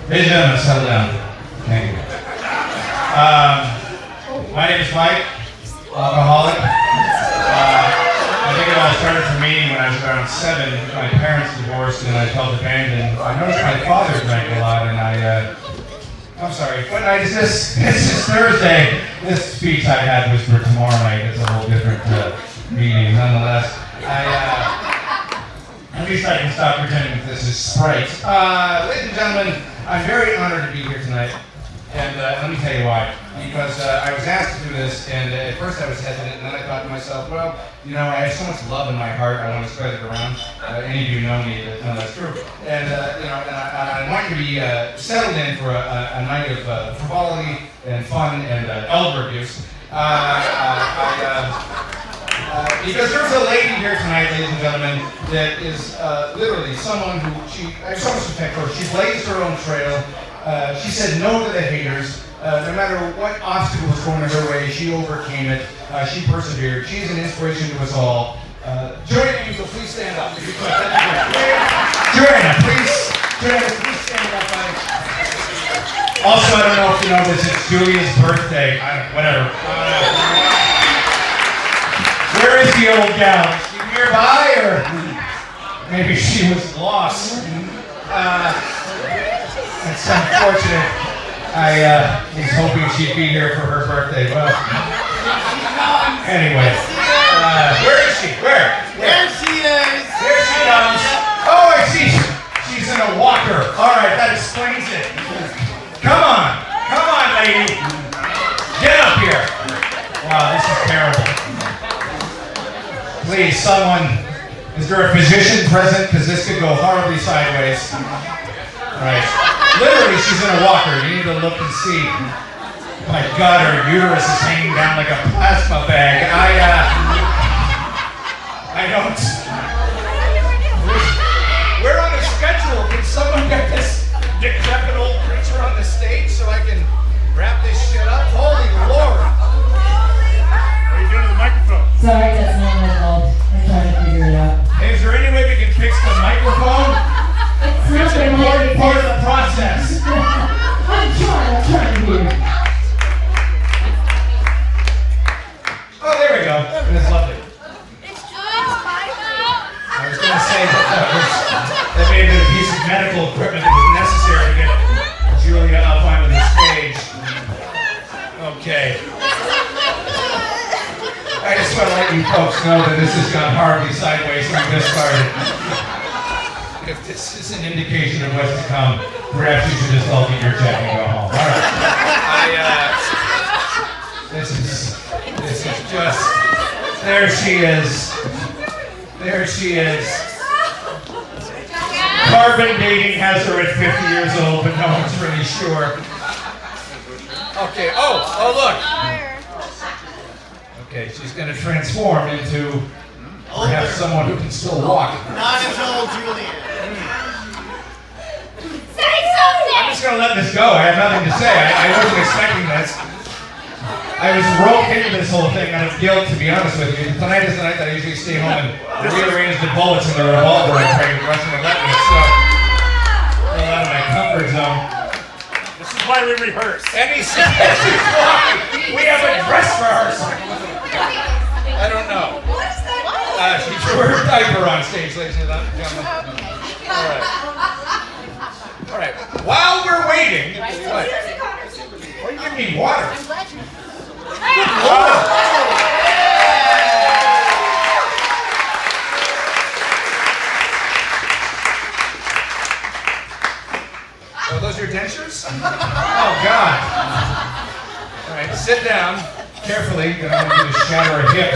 Ladies and gentlemen, settle down. Thank you. My name is Mike, alcoholic. I think it all started for me when I was around 7. My parents divorced and I felt abandoned. I noticed my father drank a lot and I'm sorry, what night is this? This is Thursday. This speech I had was for tomorrow night. It's a whole different meeting. Nonetheless, at least I can stop pretending that this is Sprite. Ladies and gentlemen, I'm very honored to be here tonight. And let me tell you why. Because I was asked to do this, and at first I was hesitant, and then I thought to myself, well, you know, I have so much love in my heart, I want to spread it around. Any of you know me, that know that's true. And, you know, and I want you to be settled in for a night of frivolity and fun and elder abuse. Because there's a lady here tonight, ladies and gentlemen, that is literally someone who, I have so much respect for her. She's blazed her own trail. She said no to the haters. No matter what obstacle was thrown in her way, she overcame it. She persevered. She's an inspiration to us all. Joanna, so please stand up. If you could. Joanna, please stand up. Also, I don't know if you know this, it's Julia's birthday. Whatever. Where is the old gal? Is she nearby, or maybe she was lost? It's unfortunate. I was hoping she'd be here for her birthday. Well, anyway, where is she? Where? There she is. There she comes. Oh, I see. She's in a walker. All right, that explains it. Come on, lady. Get up here. Wow, this is terrible. Please, someone. Is there a physician present? Because this could go horribly sideways. Right. Literally, she's in a walker. You need to look and see. My God, her uterus is hanging down like a plasma bag. I don't. We're on a schedule. Can someone get this decrepit old creature on the stage so I can wrap this shit up? Holy Lord. What are you doing to the microphone? Sorry, that's not my fault. I'm trying to figure it out. Hey, is there any way we can fix the microphone? It's an important part of the process. I'm trying here. Oh, there we go. That's lovely. It's Julia's Bible. I was going to say that may have been a piece of medical equipment that was necessary to get Julia up onto the stage. Okay. I just want to let you folks know that this has gone horribly sideways when we just started. If this is an indication of what's to come, perhaps you should just all get your check and go home. All right. This is just, there she is. There she is. Carbon dating has her at 50 years old, but no one's really sure. Okay, oh look. Okay, she's going to transform into perhaps someone who can still walk. Not as old Julian. I'm just going to let this go. I have nothing to say. I wasn't expecting this. I was roped into this whole thing out of guilt, to be honest with you. Tonight is the night that I usually stay home and rearrange the bullets in the revolver I trade Russian roulette with. So, a little out of my comfort zone. This is why we rehearse. This is why we have a dress rehearsal. I don't know. She threw her diaper on stage, ladies and gentlemen. All right. While we're waiting, what? Why are you giving me water? Oh, those are your dentures? Oh, God. All right, sit down carefully. You don't want you to shatter a hip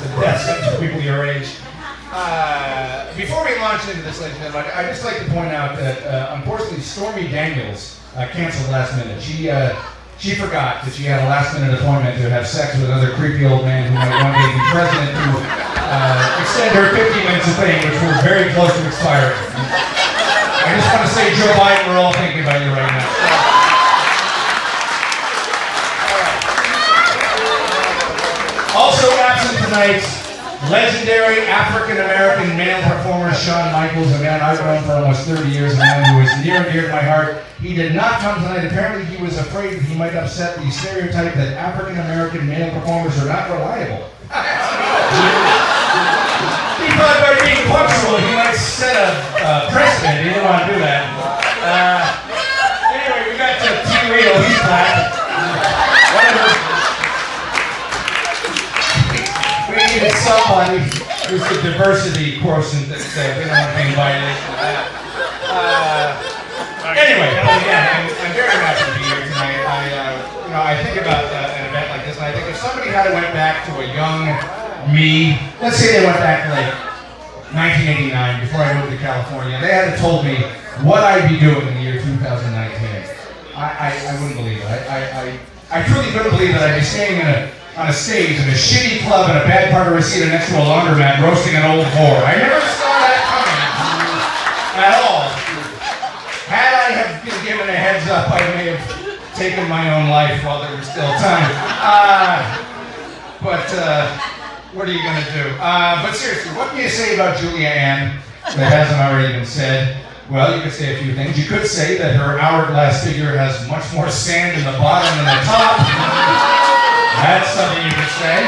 to death to people your age. Before we launch into this, ladies and gentlemen, I'd just like to point out that, unfortunately, Stormy Daniels canceled last minute. She forgot that she had a last-minute appointment to have sex with another creepy old man who might one day be president to extend her 50 minutes of fame, which were very close to expiring. I just want to say, Joe Biden, we're all thinking about you right now. All right. Also absent tonight, legendary African-American male performer Shawn Michaels, a man I've known for almost 30 years, a man who is near and dear to my heart. He did not come tonight. Apparently he was afraid that he might upset the stereotype that African-American male performers are not reliable. He thought by being punctual he might set a precedent. He didn't want to do that. Anyway, we got to T-Real. He's back. Whatever. We needed somebody who's the diversity quotient that we don't want to be invited. Anyway, again, I'm very happy to be here tonight. I think about an event like this, and I think if somebody had went back to a young me, let's say they went back to like 1989, before I moved to California, they had told me what I'd be doing in the year 2019. I wouldn't believe it. I truly couldn't believe that I'd be standing on a stage in a shitty club in a bad part of Reseda next to a laundromat roasting an old whore. I never saw that coming at all. Had I have been given a heads up, I may have taken my own life while there was still time. But what are you going to do? But seriously, what can you say about Julia-Ann that hasn't already been said? Well, you could say a few things. You could say that her hourglass figure has much more sand in the bottom than the top. That's something you could say.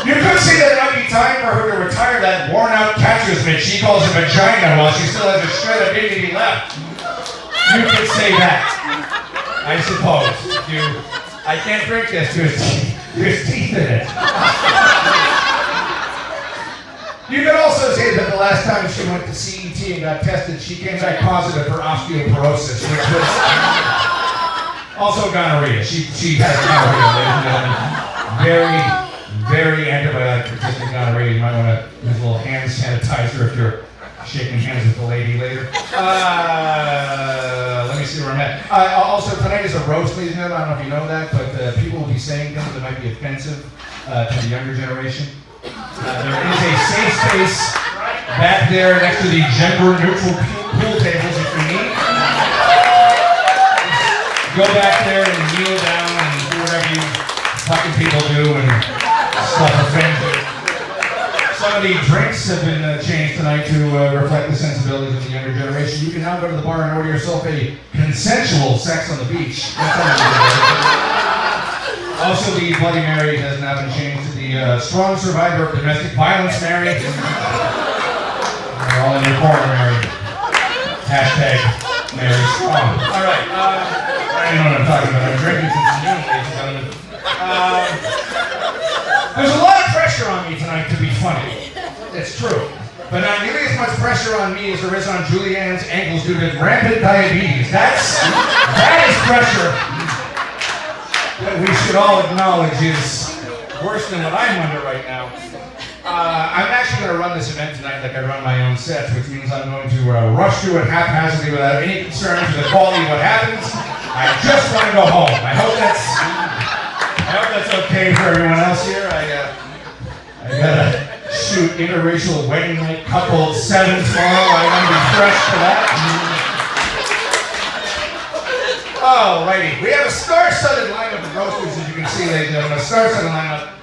You could say that it might be time for her to retire that worn-out catcher's mitt she calls a vagina while she still has a shred of dignity left. You could say that, I suppose. I can't drink this. There's teeth in it. You could also say that the last time she went to CET and got tested, she came back positive for osteoporosis, which was also gonorrhea. She has gonorrhea, ladies and gentlemen. Very antibiotic-resistant gonorrhea. You might want to use a little hand sanitizer if you're shaking hands with the lady later. Let me see where I'm at. Also, tonight is a roast, ladies and gentlemen. I don't know if you know that, but people will be saying things that might be offensive to the younger generation. There is a safe space back there next to the gender-neutral pool tables if you need. Go back there and kneel down and do whatever you fucking people do and stuff offends you. Some of the drinks have been changed tonight to reflect the sensibilities of the younger generation. You can now go to the bar and order yourself a consensual sex on the beach. Also, the Bloody Mary has now been changed to the strong survivor of domestic violence Mary. They're all in your corner, Mary. Hashtag Mary Strong. All right. I know what I'm talking about. I'm drinking since noon, ladies and gentlemen. There's a lot of pressure on me tonight to be funny. It's true. But not nearly as much pressure on me as there is on Julia-Ann's ankles due to rampant diabetes. That is pressure that we should all acknowledge is worse than what I'm under right now. I'm actually going to run this event tonight like I run my own sets, which means I'm going to rush through it haphazardly without any concern for the quality of what happens. I just want to go home. I hope that's okay for everyone else here. I gotta shoot interracial wedding night couple 7 tomorrow. I want to be fresh for that. Alrighty, we have a star-studded lineup of roasters, as you can see, ladies and gentlemen. A star-studded lineup.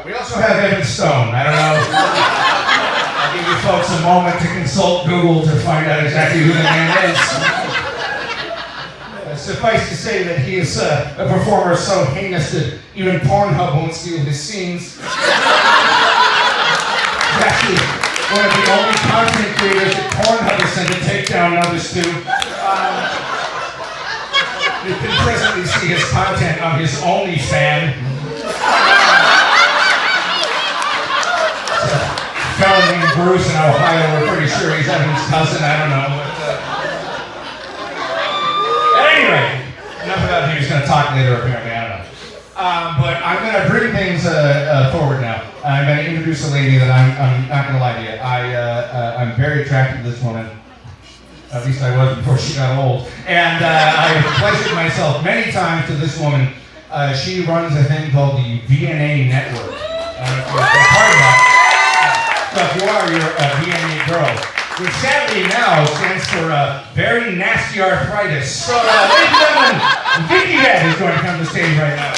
We also have Evan Stone. I don't know. I'll give you folks a moment to consult Google to find out exactly who the man is. Suffice to say that he is a performer so heinous that even Pornhub won't steal his scenes. He's actually one of the only content creators that Pornhub has sent to take down others to. You can presently see his content on his OnlyFans. Fellow named Bruce in Ohio, we're pretty sure he's Evan's cousin, I don't know. But anyway, enough about him, he's going to talk later apparently, I don't know. But I'm going to bring things forward now. I'm going to introduce a lady that I'm not going to lie to you. I'm very attracted to this woman. At least I was before she got old. And I've pleasured myself many times to this woman. She runs a thing called the VNA Network. I don't know if you're part of that. So if you are, you're a VNA girl. Which sadly now stands for very nasty arthritis. So ladies and gentlemen, Vicky Head is going to come to the stage right now.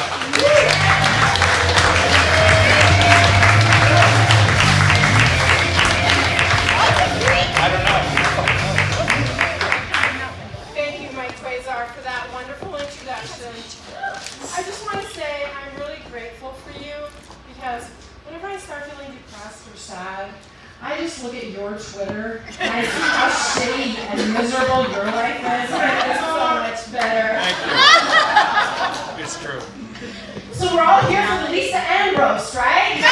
younger, and I see how shitty and miserable your life is, and it's so much better. Thank you. It's true. So we're all here for the Lisa Ann roast, right?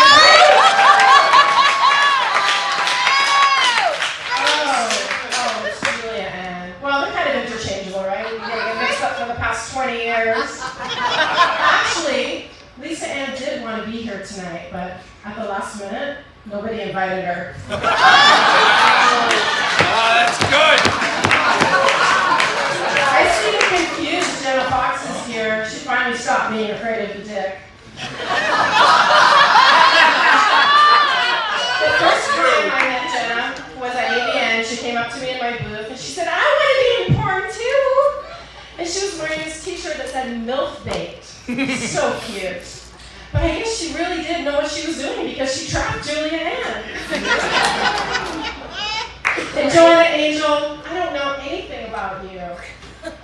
Oh, it's Julia-Ann. Well, they're kind of interchangeable, right? We're going to get mixed up for the past 20 years. Actually, Lisa Ann did want to be here tonight, but at the last minute, nobody invited her. That's good. I see the confused Jenna Fox is here. She finally stopped being afraid of the dick. The first time I met Jenna was at AVN. She came up to me in my booth and she said, I want to be in porn too. And she was wearing this t-shirt that said MILF Bait. So cute. But I guess she really did know what she was doing because she trapped Julia-Ann. And Joanna Angel, I don't know anything about you.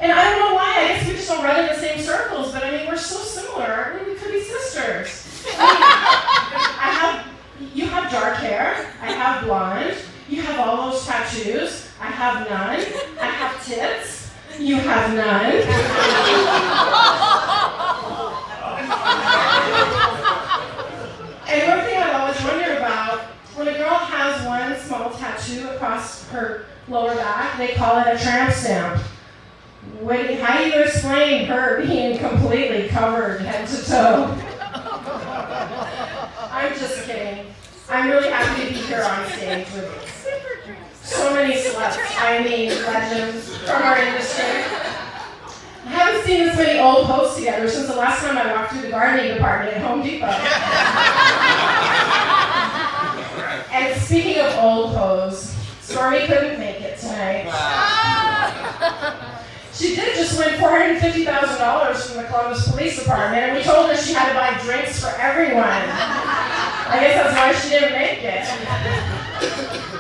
And I don't know why, I guess we just don't run in the same circles, but I mean, we're so similar, aren't we? We could be sisters. I mean, you have dark hair, I have blonde, you have all those tattoos, I have none, I have tits, you have none. And one thing I've always wondered about, when a girl has one small tattoo across her lower back, they call it a tramp stamp. How do you explain her being completely covered head to toe? I'm just kidding. I'm really happy to be here on stage with so many sluts, I mean legends from our industry. I haven't seen this many old hoes together since the last time I walked through the gardening department at Home Depot. And speaking of old hoes, Stormy couldn't make it tonight. She did just win $450,000 from the Columbus Police Department, and we told her she had to buy drinks for everyone. I guess that's why she didn't make it.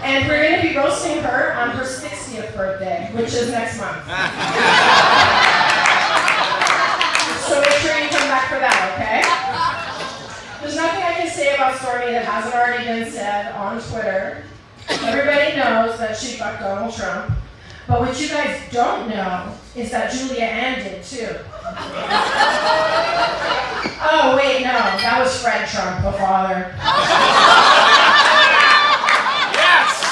And we're going to be roasting her on her 60th birthday, which is next month. So make sure you come back for that, okay? There's nothing I can say about Stormy that hasn't already been said on Twitter. Everybody knows that she fucked Donald Trump. But what you guys don't know is that Julia-Ann did too. Oh, wait, no. That was Fred Trump, the father. Yes!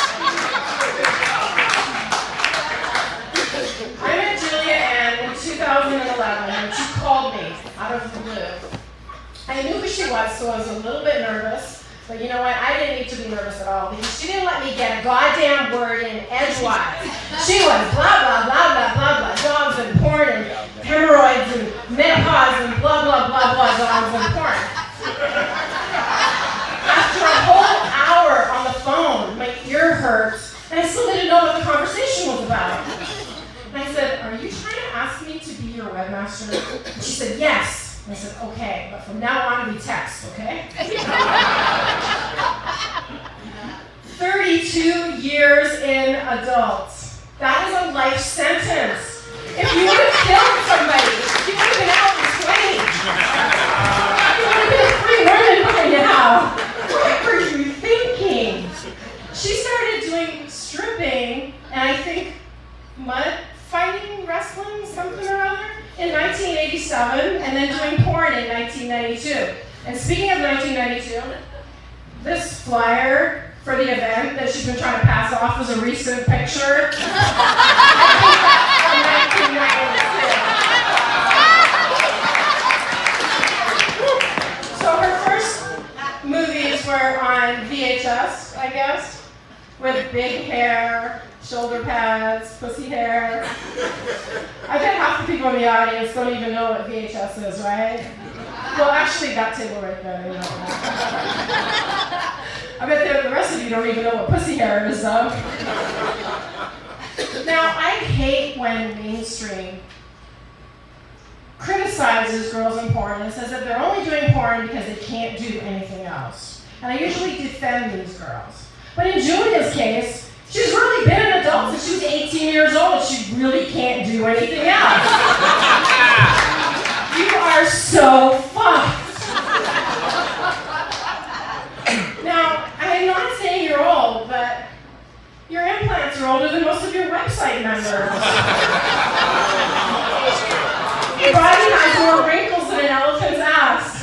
I met Julia-Ann in 2011 and she called me out of the blue. I knew who she was, so I was a little bit nervous. But you know what? I didn't need to be nervous at all because she didn't let me get a goddamn word in edgewise. She was blah, blah, blah, blah, blah, blah, dogs and porn and hemorrhoids and menopause and blah, blah, blah, blah, dogs and porn. After a whole hour on the phone, my ear hurt, and I still didn't know what the conversation was about. And I said, are you trying to ask me to be your webmaster? And she said, yes. And I said, okay, but from now on we text, okay? 32 years in adults. That is a life sentence. If you would have killed somebody, you would have been out in 20. You would have been a free woman by now. What were you thinking? She started doing stripping, and I think mud fighting, wrestling, something or other, in 1987, and then doing porn in 1992. And speaking of 1992, this flyer for the event that she's been trying to pass off as a recent picture, I think that's from 1992. So her first movies were on VHS, I guess, with big hair, shoulder pads, pussy hair. I bet half the people in the audience don't even know what VHS is, right? Well, actually, that table right there, you know. I bet the rest of you don't even know what pussy hair is, though. Now, I hate when mainstream criticizes girls in porn and says that they're only doing porn because they can't do anything else. And I usually defend these girls. But in Julia's case, she's really been an adult since she was 18 years old. She really can't do anything else. You are so fucked. Now, I'm not saying you're old, but you're in parents are older than most of your website members. Your body has more wrinkles than an elephant's ass.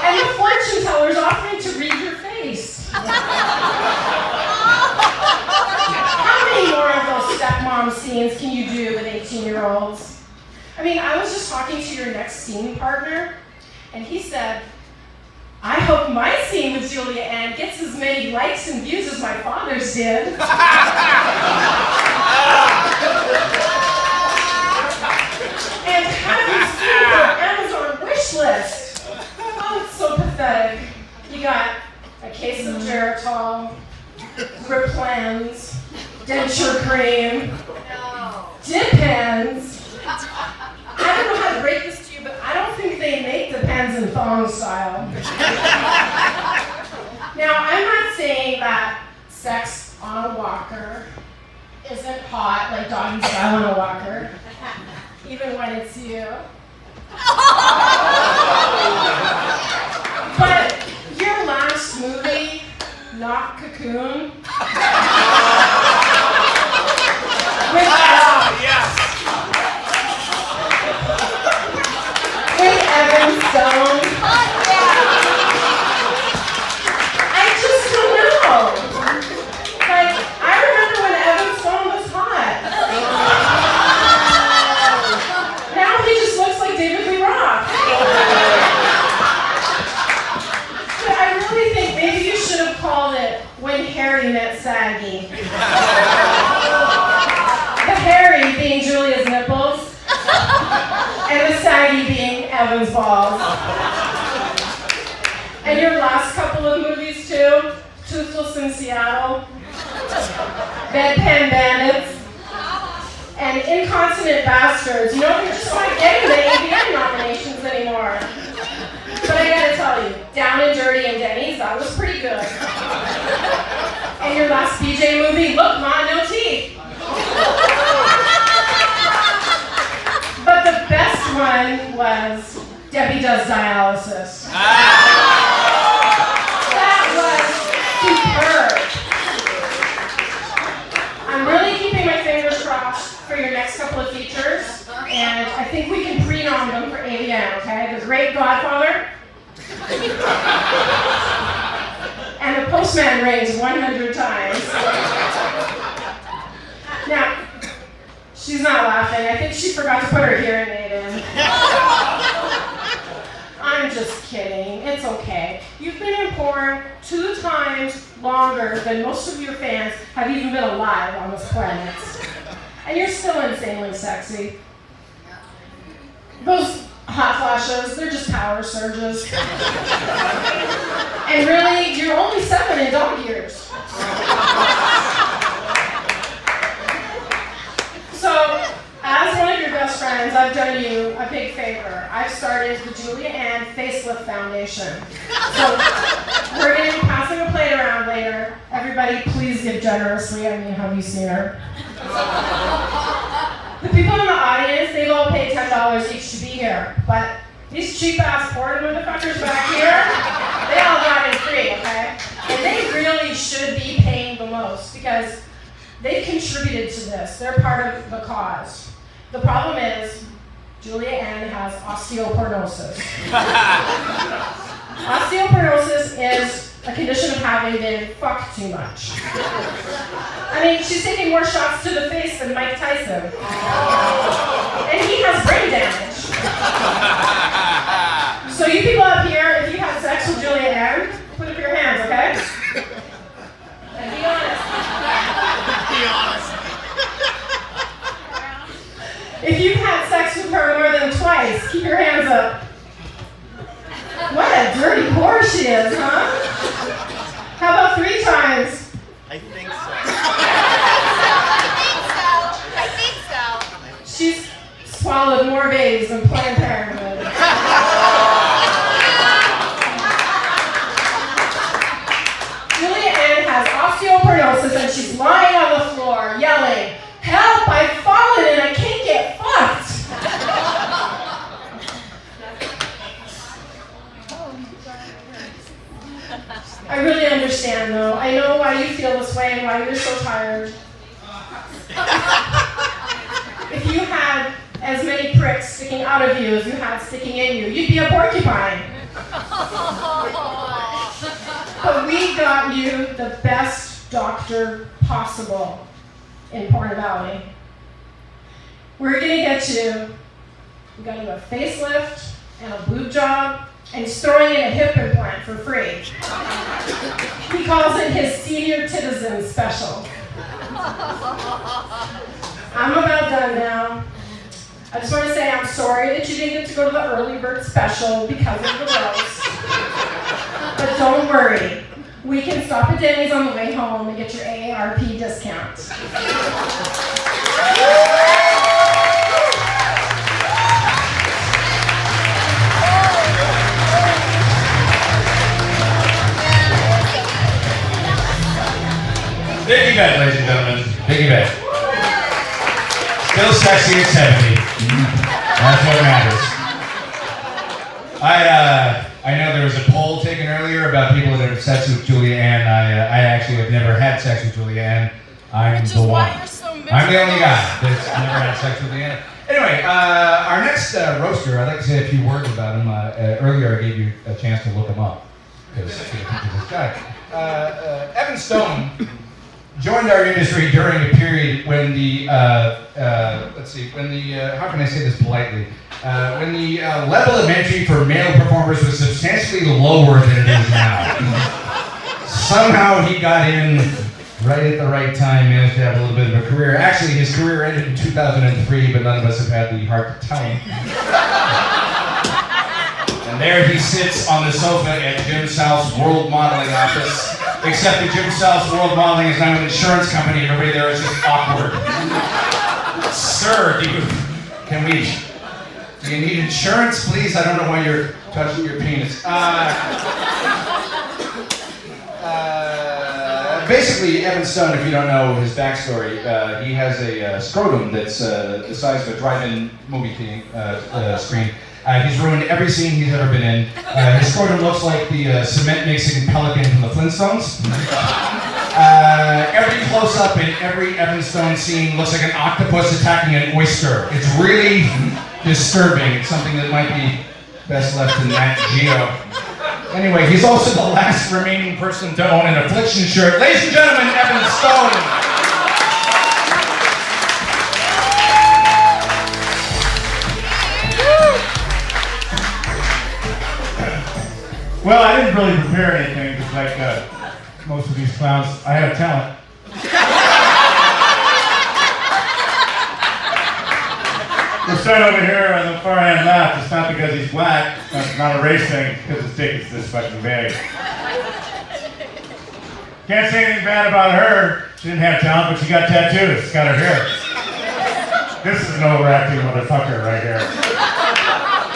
And the fortune teller's offering to read your face. How many more of those stepmom scenes can you do with 18-year-olds? I mean, I was just talking to your next scene partner, and he said, I hope my scene with JuliaAnn gets as many likes and views as my father's did. And have you seen her Amazon wish list? Oh, it's so pathetic. You got a case of Geritol, Riplans, denture cream, Depends. I don't know how to break this to you, but I don't think they make Depends in thong style. Now, I'm not saying that sex on a walker isn't hot, like doggy style on a walker, even when it's you. But your last movie, Not Cocoon, with Evan Stone. I just don't know. Like, I remember when Evan Stone was hot. Now he just looks like David Lee Roth. But I really think maybe you should have called it When Harry Met Saggy. The Harry being Julia's nipples, and the saggy being Evan's balls. And your last couple of movies too, Toothless in Seattle, Bedpan Bandits, and Incontinent Bastards. You know, you're just not getting the AVN nominations anymore. But I gotta tell you, Down and Dirty and Denny's, that was pretty good. And your last BJ movie, Look Ma, No Teeth. But the best one was Debbie Does Dialysis. That was superb. I'm really keeping my fingers crossed for your next couple of features, and I think we can pre-nom them for AVN, okay? The Great Godfather, and The Postman Rings 100 times. Now, she's not laughing. I think she forgot to put her hearing aid in. I'm just kidding. It's okay. You've been in porn 2 times longer than most of your fans have even been alive on this planet. And you're still insanely sexy. Those hot flashes, they're just power surges. And really, you're only 7 in dog years. So, as one of your best friends, I've done you a big favor. I've started the JuliaAnn Facelift Foundation. So, we're going to be passing a plate around later. Everybody, please give generously. I mean, have you seen her? The people in the audience, they've all paid $10 each to be here. But these cheap-ass porn motherfuckers back here, they all got in free, okay? And they really should be paying the most because they've contributed to this. They're part of the cause. The problem is, JuliaAnn has osteoporosis. Osteoporosis is a condition of having been fucked too much. I mean, she's taking more shots to the face than Mike Tyson. And he has brain damage. So you people up here, if you had sex with JuliaAnn, put up your hands, okay? And be honest. Be honest. If you've had sex with her more than twice, keep your hands up. What a dirty whore she is, huh? How about 3 times? I think so. I think so. She's swallowed more babies than Planned Parenthood. JuliaAnn has osteoporosis and she's lying on the floor yelling, "Help, I've fallen and I can't get fucked." I really understand understand, though. I know why you feel this way and why you're so tired. If you had as many pricks sticking out of you as you had sticking in you, you'd be a porcupine. But we got you the best doctor possible in Porno Valley. We're gonna get you, we got you a facelift and a boob job, and he's throwing in a hip implant for free. He calls it his senior citizen special. I'm about done now. I just want to say I'm sorry that you didn't get to go to the early bird special because of the roast. But don't worry, we can stop at Denny's on the way home and get your AARP discount. Biggie bet, ladies and gentlemen. Biggie bet. Still sexy at 70. That's what matters. I know there was a poll taken earlier about people that have sex with Juliaann. I actually have never had sex with Juliaann. I'm the one. I'm the only guy that's never had sex with Juliaann. Anyway, our next roaster, I'd like to say a few words about him. Earlier I gave you a chance to look him up because he's this guy. Evan Stone joined our industry during a period when the, how can I say this politely? When the level of entry for male performers was substantially lower than it is now. Somehow he got in right at the right time, managed to have a little bit of a career. Actually, his career ended in 2003, but none of us have had the heart to tell him. And there he sits on the sofa at Jim South's World Modeling office. Except that Jim South's World Modeling is now an insurance company, and everybody there is just awkward. Sir, do you need insurance, please? I don't know why you're touching your penis. Basically, Evan Stone, if you don't know his backstory, he has a scrotum that's the size of a drive-in movie screen. He's ruined every scene he's ever been in. His scrotum looks like the cement-mixing pelican from the Flintstones. Every close-up in every Evan Stone scene looks like an octopus attacking an oyster. It's really disturbing. It's something that might be best left in Nat Geo. Anyway, he's also the last remaining person to own an Affliction shirt. Ladies and gentlemen, Evan Stone. Well, I didn't really prepare anything because, like most of these clowns, I have talent. We'll start over here on the far hand left. It's not because he's black. It's not a race thing. It's because his dick is this fucking big. Can't say anything bad about her. She didn't have talent, but she got tattoos. She's got her hair. This is an overacting motherfucker right here.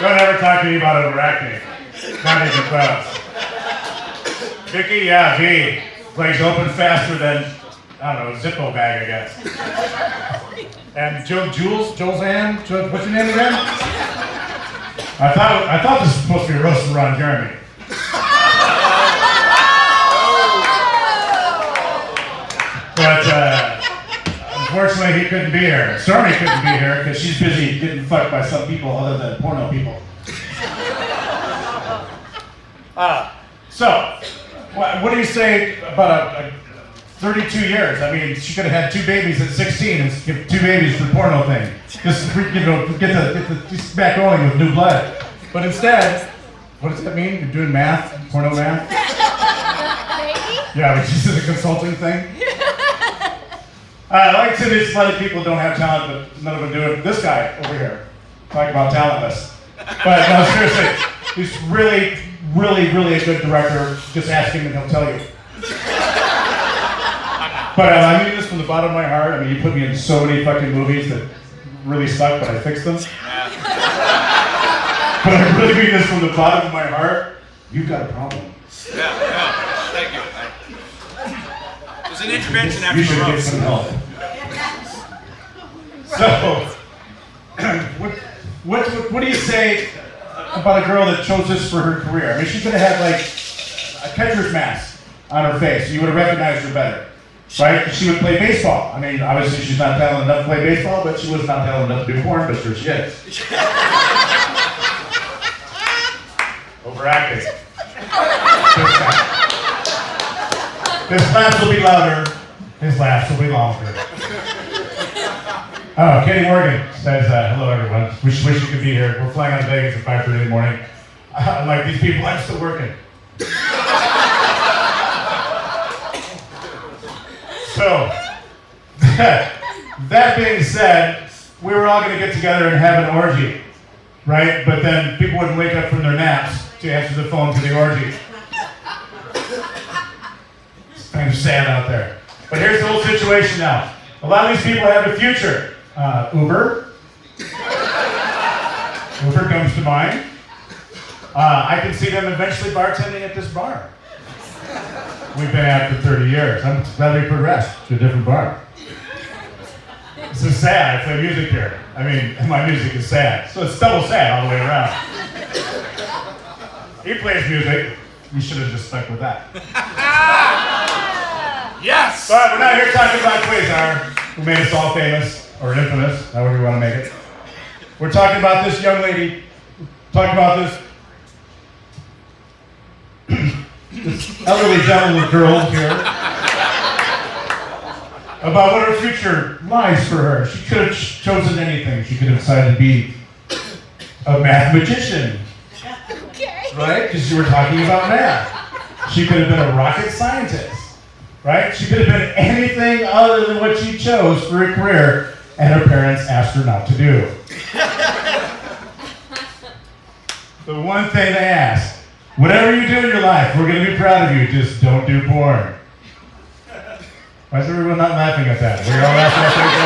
Don't ever talk to me about overacting. Not even close. Vicky, yeah, V. Plays open faster than, I don't know, a Zippo bag, I guess. And Juliaann, what's your name again? I thought this was supposed to be a roast of Ron Jeremy. But unfortunately he couldn't be here. Stormy couldn't be here because she's busy getting fucked by some people other than porno people. So, what do you say about 32 years? I mean, she could have had 2 babies at 16 and give 2 babies to the porno thing. Just, get the back rolling with new blood. But instead, what does that mean? You're doing math, porno math? Maybe? Yeah, which is a consulting thing. Like I said, these other people don't have talent, but none of them do it. This guy over here, talking about talentless. But no, seriously, he's really a good director. Just ask him and he'll tell you. But I mean this from the bottom of my heart. I mean, you put me in so many fucking movies that really suck, but I fixed them. But I really mean this from the bottom of my heart. You've got a problem. Yeah, thank you. There's an intervention after You should the get roast. some help. So, what do you say about a girl that chose this for her career? I mean, she could have had like a catcher's mask. on her face. You would have recognized her better, right? She would play baseball. I mean, obviously she's not talented enough to play baseball, but she was not talented enough to do porn, but sure she is. Overacting. His laughs will be louder. His laughs will be longer. Oh, Katie Morgan says, hello everyone. Wish you could be here. We're flying out to Vegas at 5:30 in the morning. I'm like, these people, I'm still working. So, that being said, we were all going to get together and have an orgy, right? But then people wouldn't wake up from their naps to answer the phone to the orgy. It's kind of sad out there. But here's the whole situation now. A lot of these people have a future. Uber. Uber comes to mind. I can see them eventually bartending at this bar. We've been at it for 30 years. I'm glad we progressed to a different bar. This is sad. I play music here. I mean, my music is sad. So it's double sad all the way around. He plays music. You should have just stuck with that. Yes! But we're not here talking about Quasar, who made us all famous, or infamous, however you want to make it. We're talking about this young lady, talking about this elderly gentleman girl here, about what her future lies for her. She could have chosen anything. She could have decided to be a mathematician, right? Because you were talking about math. She could have been a rocket scientist, right? She could have been anything other than what she chose for a career and her parents asked her not to do. The one thing they asked, whatever you do in your life, we're going to be proud of you, just don't do porn. Why is everyone not laughing at that? Were you all laughing at that?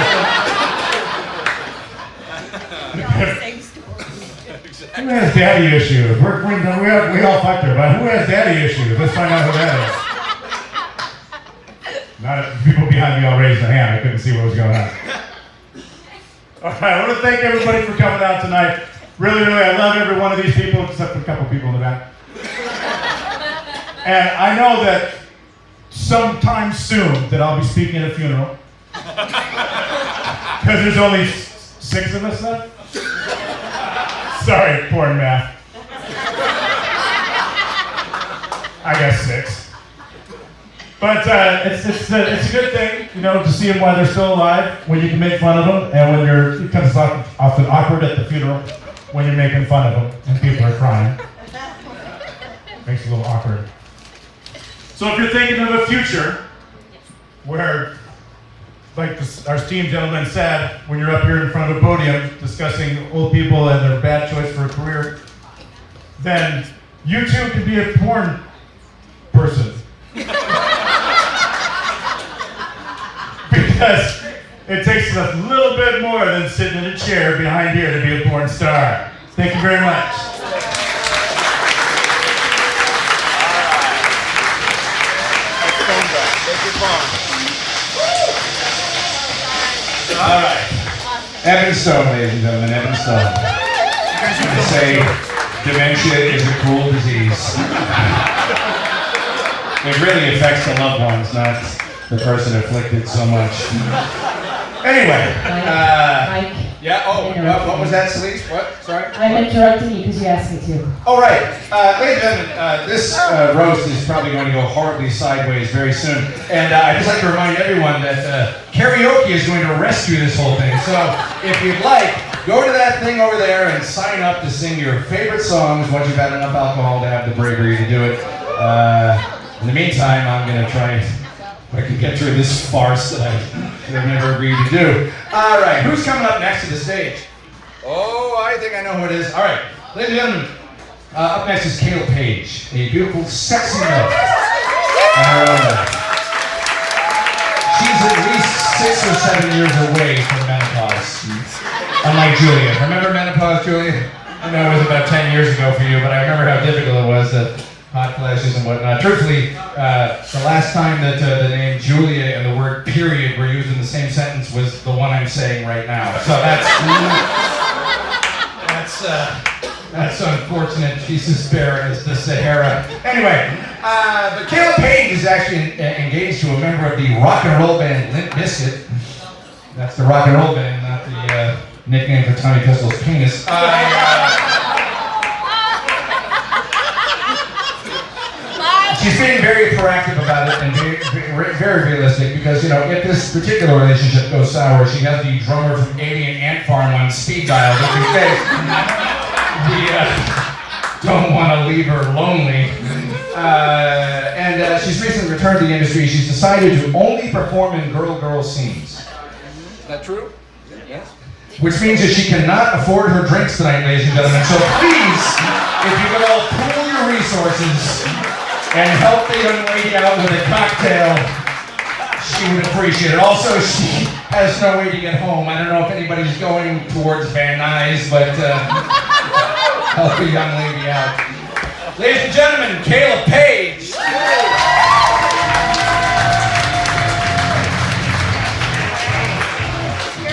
Who has daddy issues? We all fucked her, but who has daddy issues? Let's find out who that is. Not if people behind me all raised their hand. I couldn't see what was going on. All right, I want to thank everybody for coming out tonight. Really, I love every one of these people, except for a couple people in the back. And I know that sometime soon that I'll be speaking at a funeral. Because there's only 6 of us left. Sorry, porn math. I guess 6. But it's a good thing, you know, to see them while they're still alive, when you can make fun of them, and when it comes often awkward at the funeral, when you're making fun of them and people are crying. Makes it a little awkward. So if you're thinking of a future where, like our esteemed gentleman said, when you're up here in front of a podium discussing old people and their bad choice for a career, then you too could be a porn person. Because it takes a little bit more than sitting in a chair behind here to be a porn star. Thank you very much. All right. Evan Stone, ladies and gentlemen, Evan Stone. I say dementia is a cruel disease. It really affects the loved ones, not the person afflicted so much. Anyway, Mike. yeah, what was that, Celeste? What? Sorry? I'm interrupting you because you asked me to. All right, ladies and gentlemen, this roast is probably going to go horribly sideways very soon. And I'd just like to remind everyone that karaoke is going to rescue this whole thing. So if you'd like, go to that thing over there and sign up to sing your favorite songs once you've had enough alcohol to have the bravery to do it. In the meantime, I'm going to try if I can get through this farce that I've never agreed to do. All right, who's coming up next to the stage? Oh, I think I know who it is. All right, ladies and gentlemen, up next is Kayla Page, a beautiful, sexy note on her own life. She's at least 6 or 7 years away from menopause, unlike Julia. Remember menopause, Julia? I know it was about 10 years ago for you, but I remember how difficult it was. Hot flashes and whatnot. Truthfully, the last time that the name Julia and the word period were used in the same sentence was the one I'm saying right now. So that's unfortunate. She's as barren as the Sahara. Anyway, But Caleb Page is actually engaged to a member of the rock and roll band Limp Bizkit. That's the rock and roll band, not the nickname for Tommy Pistol's penis. She's being very proactive about it and very realistic because, you know, if this particular relationship goes sour, she has the drummer from Alien Ant Farm on speed dial just in case we don't want to leave her lonely. And she's recently returned to the industry. She's decided to only perform in girl scenes. Is that true? Yes. Which means that she cannot afford her drinks tonight, ladies and gentlemen. So please, if you could all pool your resources and help the young lady out with a cocktail, she would appreciate it. Also, she has no way to get home. I don't know if anybody's going towards Van Nuys, but help the young lady out. Ladies and gentlemen, Caleb Page.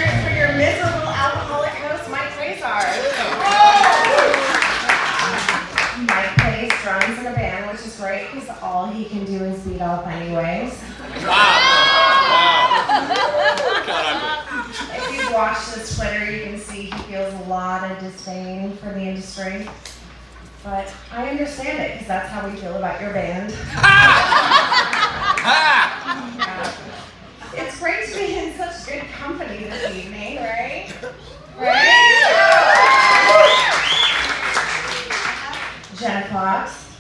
For your miserable alcoholic host, Mike Quasar. Mike plays drums in a band, which is great because all he can do is beat off anyways. Wow. If you watch his Twitter, you can see he feels a lot of disdain for the industry. But I understand it because that's how we feel about your band. It's great to be in such good company this evening, right? Right? Jenna Fox.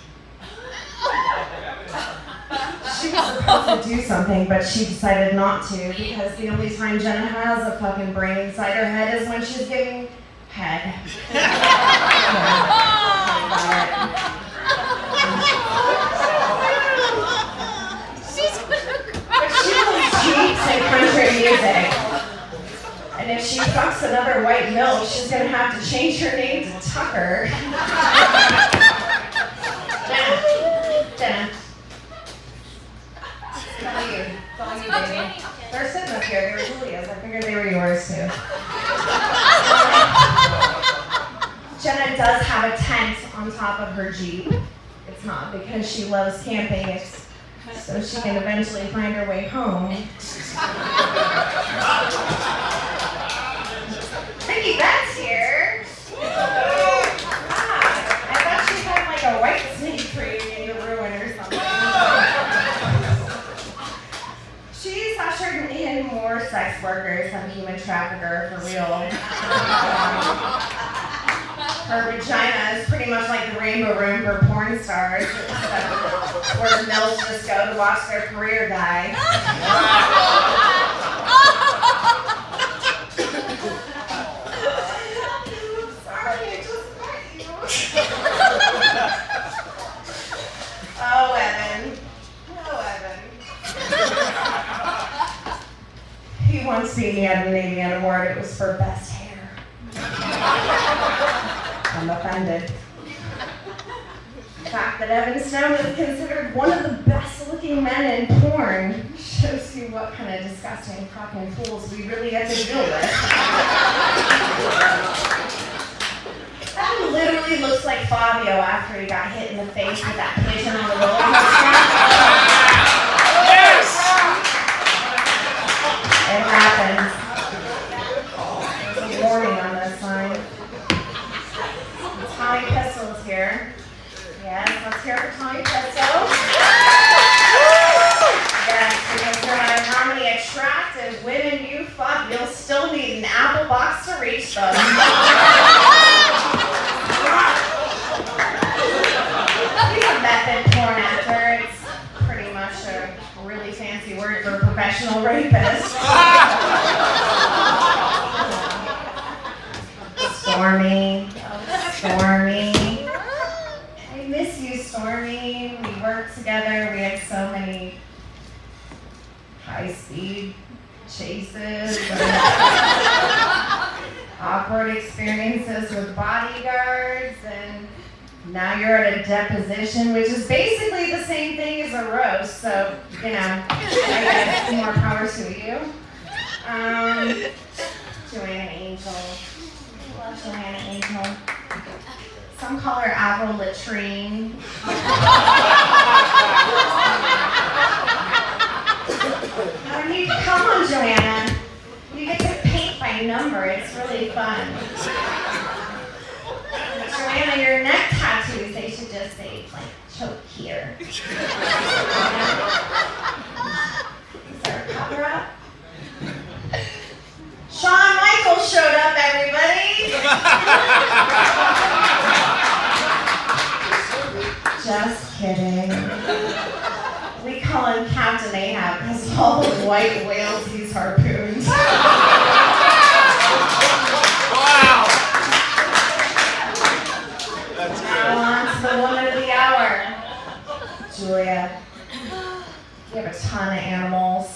She was supposed to do something, but she decided not to because the only time Jenna has a fucking brain inside her head is when she's giving head. But she really cheats in country music. And if she fucks another white milk, she's gonna have to change her name to Tucker. Jenna. It's all you. It's all you, baby. They're sitting up here. They were Julia's. I figured they were yours too. Jenna does have a tent on top of her Jeep. It's not because she loves camping. It's so she can eventually find her way home. Ricky, that's here. I thought she had like a white snake tree in your ruin or something. She's ushered in more sex workers than human trafficker for real. Her vagina is pretty much like the rainbow room for porn stars, where the mills just go to watch their career die. Sorry, I just met you. Oh, Evan. He once beat me at an Navy award. It was for best hair. I'm offended. The fact that Evan Stone is considered one of the best looking men in porn shows you what kind of disgusting fucking fools we really have to deal with. Evan literally looks like Fabio after he got hit in the face with that pigeon on the roller coaster. Yes! It happens. There's a warning on this sign. Tommy Pistol's here. Yes, let's hear for Tommy Pistol. Yes, because no matter how many attractive women you fuck, you'll still need an apple box to reach them. He's a method porn actor. It's pretty much a really fancy word for a professional rapist. Stormy. Stormy. I miss you, Stormy. We worked together. We had so many high-speed chases and awkward experiences with bodyguards, and now you're at a deposition, which is basically the same thing as a roast, so, you know, I guess more power to you. Joanna Angel. I love Joanna Angel. Some call her Avril Latrine. Come on, Joanna. You get to paint by number. It's really fun. Joanna, your neck tattoos, they should just say, like, choke here. Is there a cover up? Shawn Michaels showed up, everybody. Just kidding. We call him Captain Ahab because of all the white whales he's harpooned. Wow. Now on to the woman of the hour. Julia, you have a ton of animals.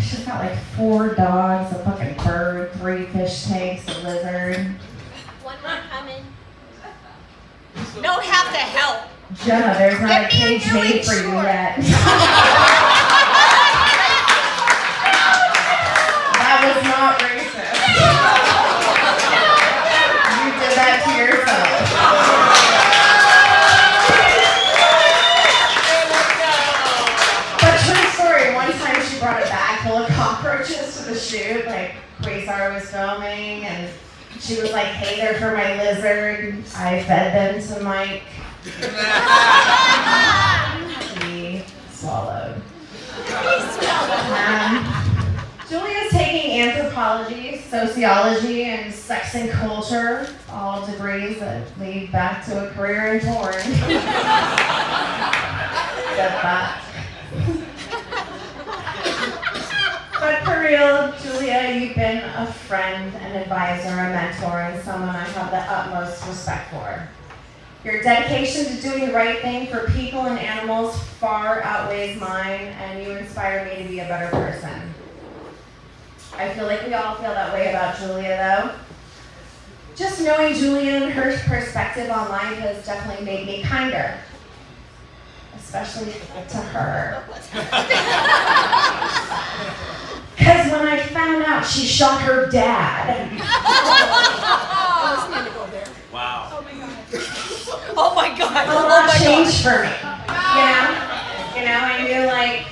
She's got like 4 dogs, a fucking bird, 3 fish tanks, a lizard. One more coming. Don't have to help. Jenna, there's not a Get me a cage new made for you insurance. yet. That was not racist. You did that to yourself. But true story, one time she brought a bag full of cockroaches to the shoot, like Quasar was filming, and she was like, hey, they're for my lizard. I fed them to Mike. He swallowed. Julia's taking anthropology, sociology, and sex and culture, all degrees that lead back to a career in porn. Get that. But for real, Julia, you've been a friend, an advisor, a mentor, and someone I have the utmost respect for. Your dedication to doing the right thing for people and animals far outweighs mine, and you inspire me to be a better person. I feel like we all feel that way about Julia, though. Just knowing Julia and her perspective on life has definitely made me kinder, especially to her. Because when I found out she shot her dad, Wow. Oh my God. a lot changed for me. You know, I knew like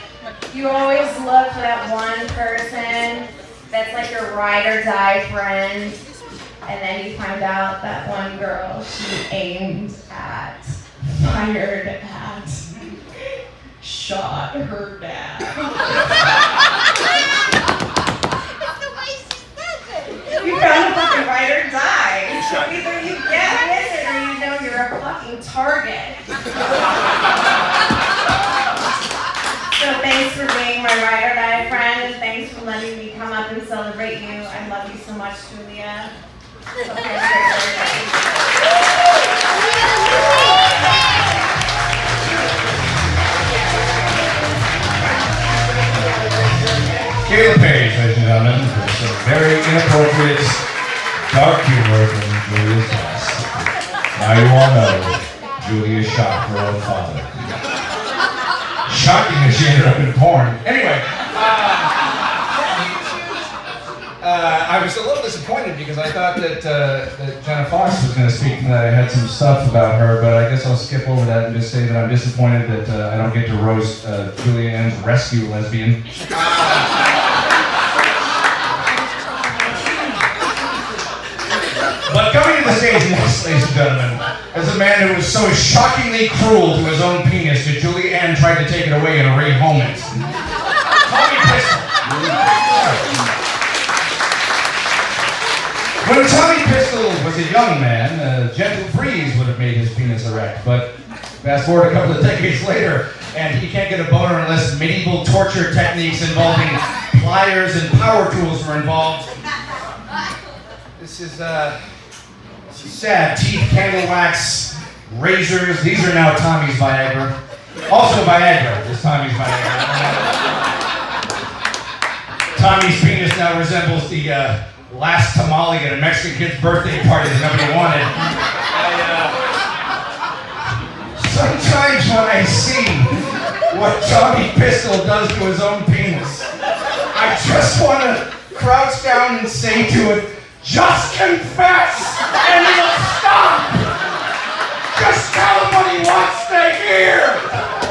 you always look for that one person that's like your ride or die friend, and then you find out that one girl she aimed at, fired at, shot her dad. It's the way she says it. You found a fucking ride or die. So either you get with it or you know you're a fucking target. So thanks for being my ride or die friend, and thanks for letting me come up and celebrate you. I love you so much, Julia. So thanks for Caleb Page, ladies and gentlemen, for some very inappropriate, dark humor from Julia's past. Now you all know Julia shot her own father. Shocking that she ended up in porn. Anyway, I was a little disappointed because I thought that Jenna Fox was going to speak tonight. I had some stuff about her, but I guess I'll skip over that and just say that I'm disappointed that I don't get to roast Juliaann's rescue lesbian. But coming to the stage next, ladies and gentlemen, is a man who was so shockingly cruel to his own penis that Juliaann tried to take it away and rehome it. Tommy Pistol. When Tommy Pistol was a young man, a gentle breeze would have made his penis erect. But fast forward a couple of decades later, and he can't get a boner unless medieval torture techniques involving pliers and power tools were involved. This is sad. Teeth, candle wax, razors. These are now Tommy's Viagra. Also Viagra is Tommy's Viagra. Tommy's penis now resembles the last tamale at a Mexican kid's birthday party that nobody wanted. Sometimes when I see what Tommy Pistol does to his own penis, I just want to crouch down and say to it, just confess and it'll stop! Just tell him 2021, stay here,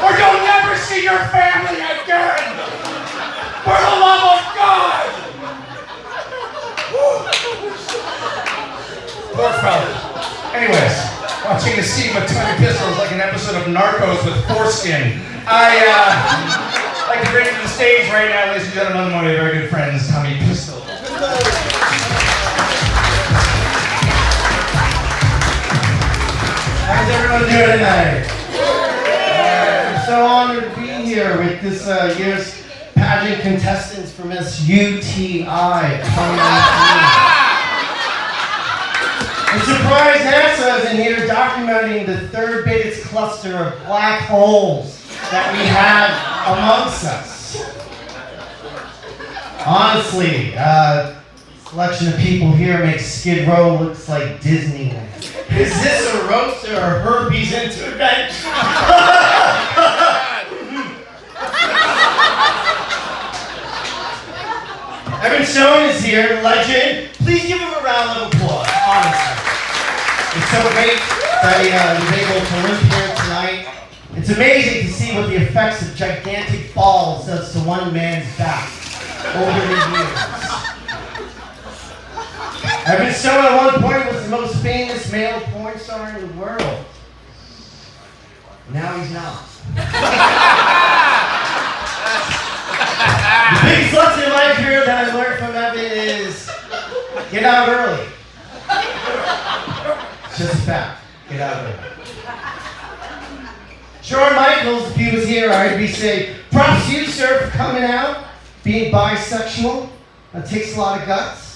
or you'll never see your family again. For the love of God. Poor fella. Anyways, watching the scene with Tommy Pistols like an episode of Narcos with foreskin. I'd like to bring to the stage right now, ladies and gentlemen, one of my very good friends, Tommy Pistols. How's everyone doing tonight? I'm so honored to be here with this year's pageant contestants for Miss UTI 2019. I'm surprised NASA is in here documenting the third biggest cluster of black holes that we have amongst us. Honestly, selection of people here makes Skid Row looks like Disneyland. Is this a roast or a herpes intervention? Evan Schoen is here, legend. Please give him a round of applause, honestly. It's so great that he was able to live here tonight. It's amazing to see what the effects of gigantic falls does to one man's back over the years. Evan Schoen at one point was the most famous male porn star in the world. Now he's not. The biggest lesson in my career that I learned from Evan is get out early. It's just a fact. Get out early. Shawn Michaels, if he was here, I'd be saying, props to you, sir, for coming out, being bisexual. That takes a lot of guts.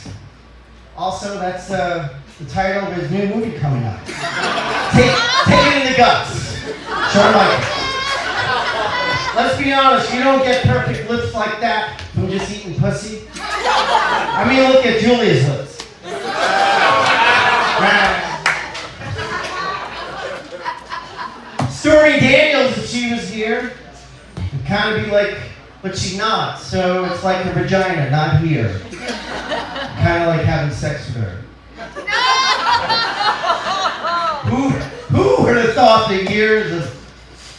Also, that's the title of his new movie coming out. Take it in the guts. Shawn Michaels. Let's be honest, you don't get perfect lips like that from just eating pussy. I mean, look at Julia's lips. Stormy Daniels, if she was here, would kind of be like, but she's not. So it's like her vagina, not here. Kind of like having sex with her. Who would have thought the years of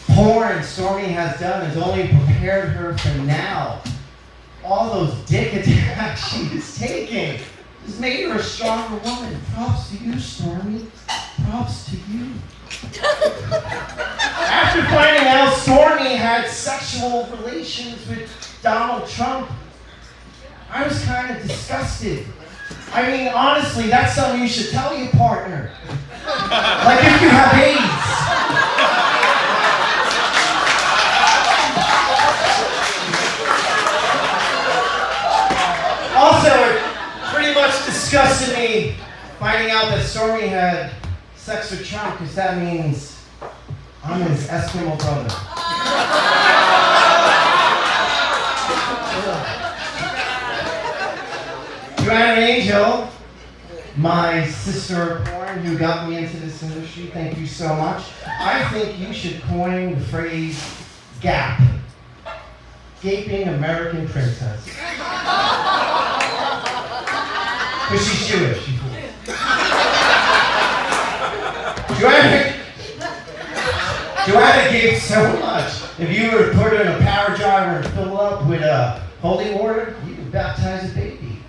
porn Stormy has done has only prepared her for now? All those dick attacks she was taking has made her a stronger woman. Props to you, Stormy. Props to you. After finding out Stormy had sexual relations with Donald Trump, I was kind of disgusted. I mean, honestly, that's something you should tell your partner. Like if you have AIDS. Also, it pretty much disgusted me finding out that Stormy had sex with Trump, because that means I'm his Eskimo brother. Joanna Angel, my sister of porn who got me into this industry, thank you so much. I think you should coin the phrase GAP. Gaping American Princess. Because she's Jewish, she fools. Joanna gave so much. If you were to put her in a power jar and fill up with holy water, you could baptize a baby.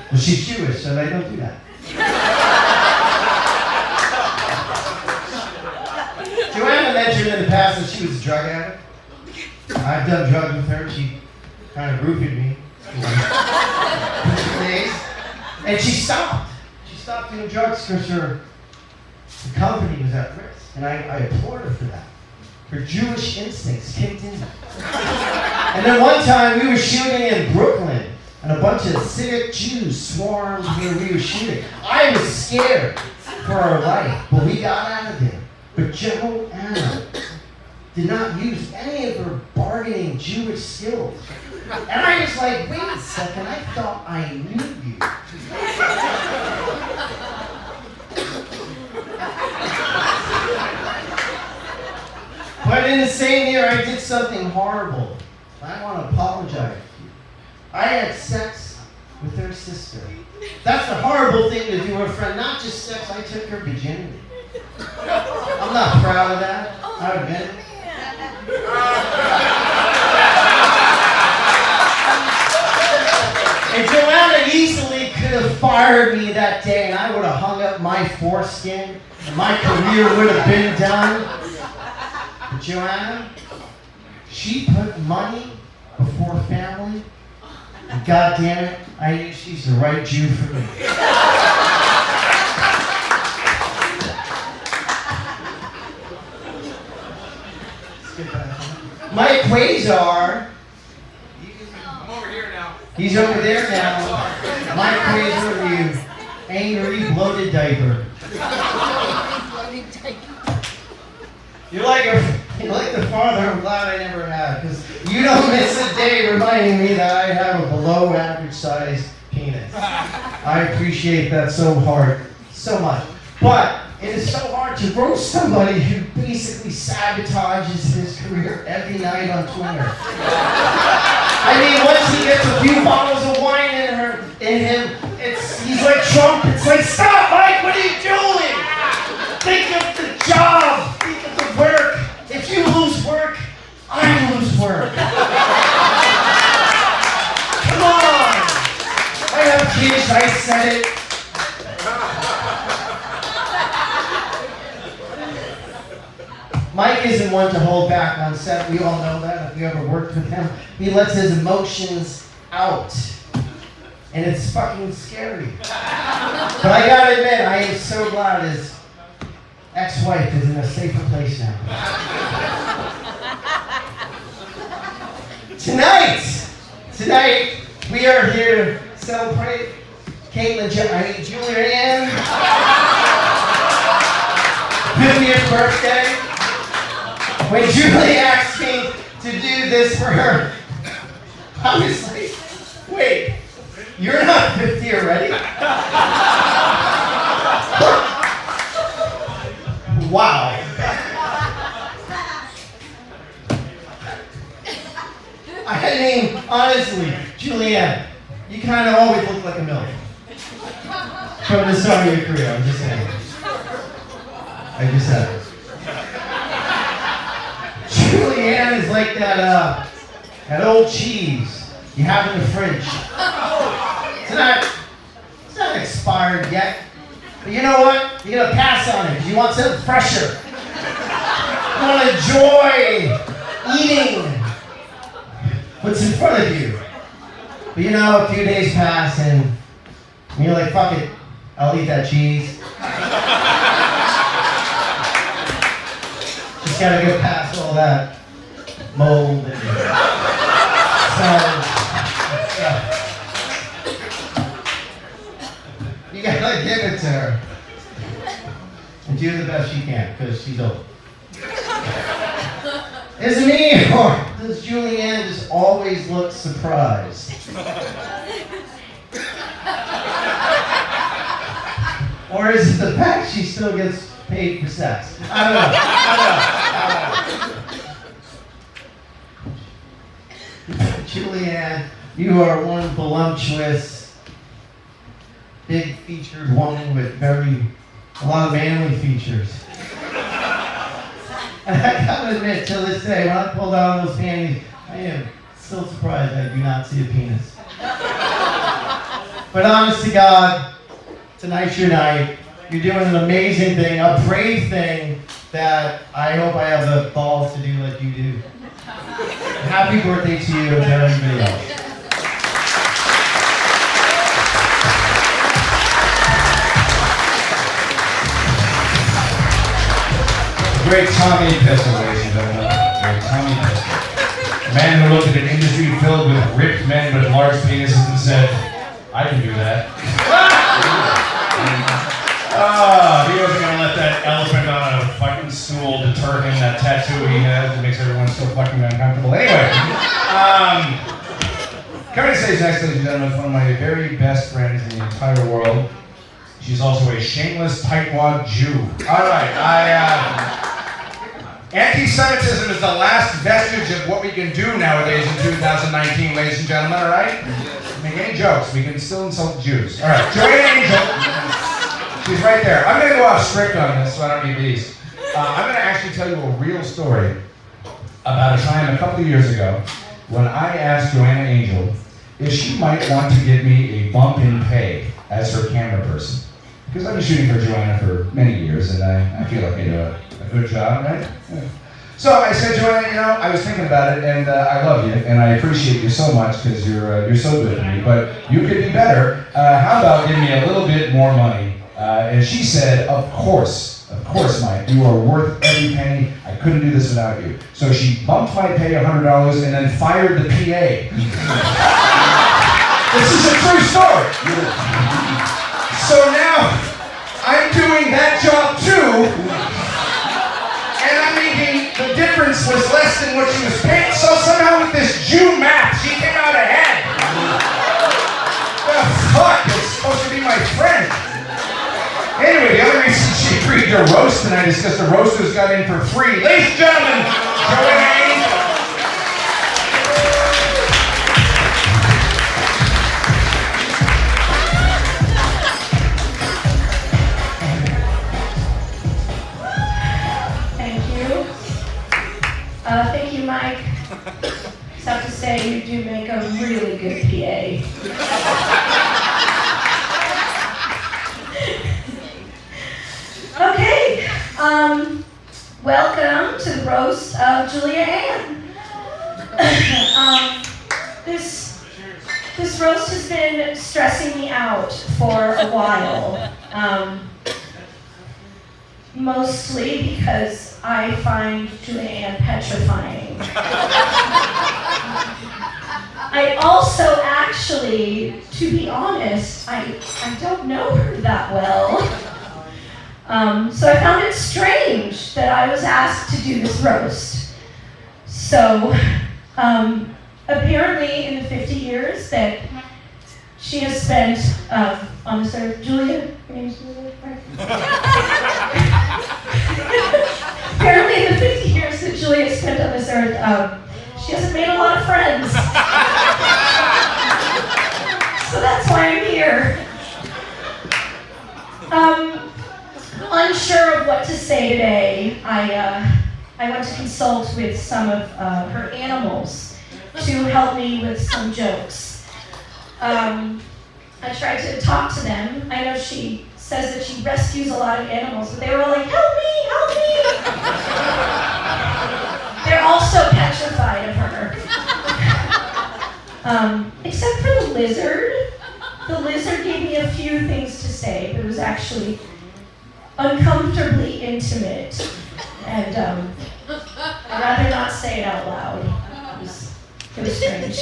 Well, she's Jewish, so they don't do that. Joanna mentioned in the past that she was a drug addict. I've done drugs with her. She kind of roofied me. And she stopped. She stopped doing drugs because the company was at risk. And I applaud her for that. Her Jewish instincts kicked in. And then one time we were shooting in Brooklyn, and a bunch of Civic Jews swarmed where we were shooting. I was scared for our life, but we got out of there. But Joanna did not use any of her bargaining Jewish skills. And I was like, wait a second, I thought I knew you. But in the same year, I did something horrible. I want to apologize to you. I had sex with her her sister. That's a horrible thing to do to her friend. Not just sex, I took her virginity. I'm not proud of that. I admit it. And Joanna easily could have fired me that day, and I would have hung up my foreskin, and my career would have been done. But Joanna, she put money before family, and God damn it, I knew she's the right Jew for me. Mike Quasar. I'm over here now. He's over there now. Mike Quasar, you angry, bloated diaper. You're like the father I'm glad I never had, because you don't miss a day reminding me that I have a below average sized penis. I appreciate that so much. But it is so hard to roast somebody who basically sabotages his career every night on Twitter. I mean, once he gets a few bottles of wine in him, he's like Trump. It's like, stop, Mike, what are you doing? Think of the job, think of the work. If you lose work, I lose work. Come on. I have kids, I said it. Mike isn't one to hold back on set. We all know that if you ever worked with him. He lets his emotions out. And it's fucking scary. But I gotta admit, I am so glad his ex-wife is in a safer place now. Tonight, we are here to celebrate JuliaAnn 50th birthday. When Julie asked me to do this for her, I was like, wait, you're not 50 already? Wow. I mean, honestly, JuliaAnn, you kind of always look like a MILF. From the start of your career, I'm just saying. I just said it. JuliaAnn is like that old cheese you have in the fridge. It's not expired yet. But you know what? You're gonna pass on it because you want something fresher. You want to enjoy eating what's in front of you. But you know, a few days pass and you're like, fuck it, I'll eat that cheese. Just gotta get past all that mold and stuff. You gotta give it to her. And do the best you can, because she's old. Is it me, or does JuliaAnn just always look surprised? Or is it the fact she still gets paid for sex? I don't know. JuliaAnn, you are one voluptuous, big featured woman with a lot of manly features. And I gotta admit, till this day, when I pulled out those panties, I am still surprised I do not see a penis. But honest to God, tonight's your night. You're doing an amazing thing, a brave thing that I hope I have the balls to do like you do. Happy birthday to you and to everybody else. Great Tommy Pistol, ladies and gentlemen. Great Tommy Pistol. A man who looked at an industry filled with ripped men with large penises and said, I can do that. He wasn't going to let that elephant on a fucking stool deter him, that tattoo he has that makes everyone so fucking uncomfortable. Anyway, coming to stage next, ladies and gentlemen, is one of my very best friends in the entire world. She's also a shameless tightwad Jew. All right, anti-Semitism is the last vestige of what we can do nowadays in 2019, ladies and gentlemen, all right? make any jokes. We can still insult Jews. All right, Joanna Angel. She's right there. I'm going to go off script on this, so I don't need these. I'm going to actually tell you a real story about a time a couple of years ago when I asked Joanna Angel if she might want to give me a bump in pay as her camera person. Because I've been shooting for Joanna for many years, and I feel like I do a good job, right? Yeah. So I said, Joanna, I was thinking about it, and I love you, and I appreciate you so much because you're so good to me, but you could be better. How about giving me a little bit more money? And she said, of course, Mike, you are worth every penny. I couldn't do this without you. So she bumped my pay $100 and then fired the PA. This is a true story. So now I'm doing that job too, and I'm making the difference was less than what she was paying. So somehow with this Jew math, she came out ahead. The fuck is supposed to be my friend? Anyway, the other reason she agreed to roast tonight is because the roasters got in for free. Ladies and gentlemen, Joanna Angel. Thank you, Mike. Just have to say, you do make a really good PA. Okay, welcome to the roast of JuliaAnn. This roast has been stressing me out for a while. Mostly because I find JuliaAnn petrifying. I also actually, to be honest, I don't know her that well. So I found it strange that I was asked to do this roast. So apparently in the 50 years that she has spent on this earth, Julia, your name's Julia, right? Apparently in the 50 years that Julia spent on this earth, she hasn't made a lot of friends. So that's why I'm here. Unsure of what to say today, I went to consult with some of her animals to help me with some jokes. I tried to talk to them. I know she says that she rescues a lot of animals, but they were all like, help me, help me! They're also petrified of her. Except for the lizard. The lizard gave me a few things to say, but it was actually uncomfortably intimate. And I'd rather not say it out loud. It was strange.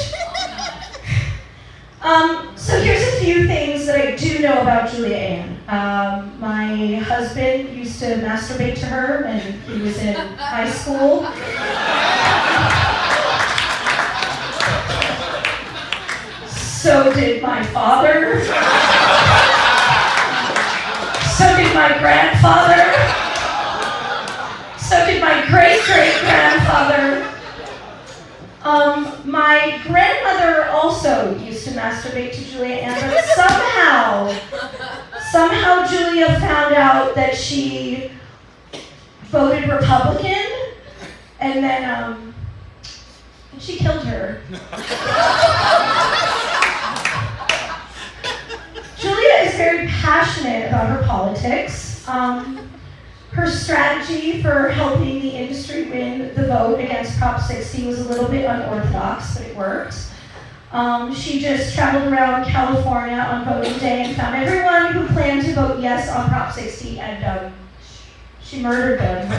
So here's a few things that I do know about JuliaAnn. My husband used to masturbate to her when he was in high school. So did my father. So did my grandfather. So did my great-great-grandfather. My grandmother also used to masturbate to JuliaAnn, but somehow Julia found out that she voted Republican, and then she killed her. Julia is very passionate about her politics. Her strategy for helping the industry win the vote against Prop 60 was a little bit unorthodox, but it worked. She just traveled around California on voting day and found everyone who planned to vote yes on Prop 60, and she murdered them.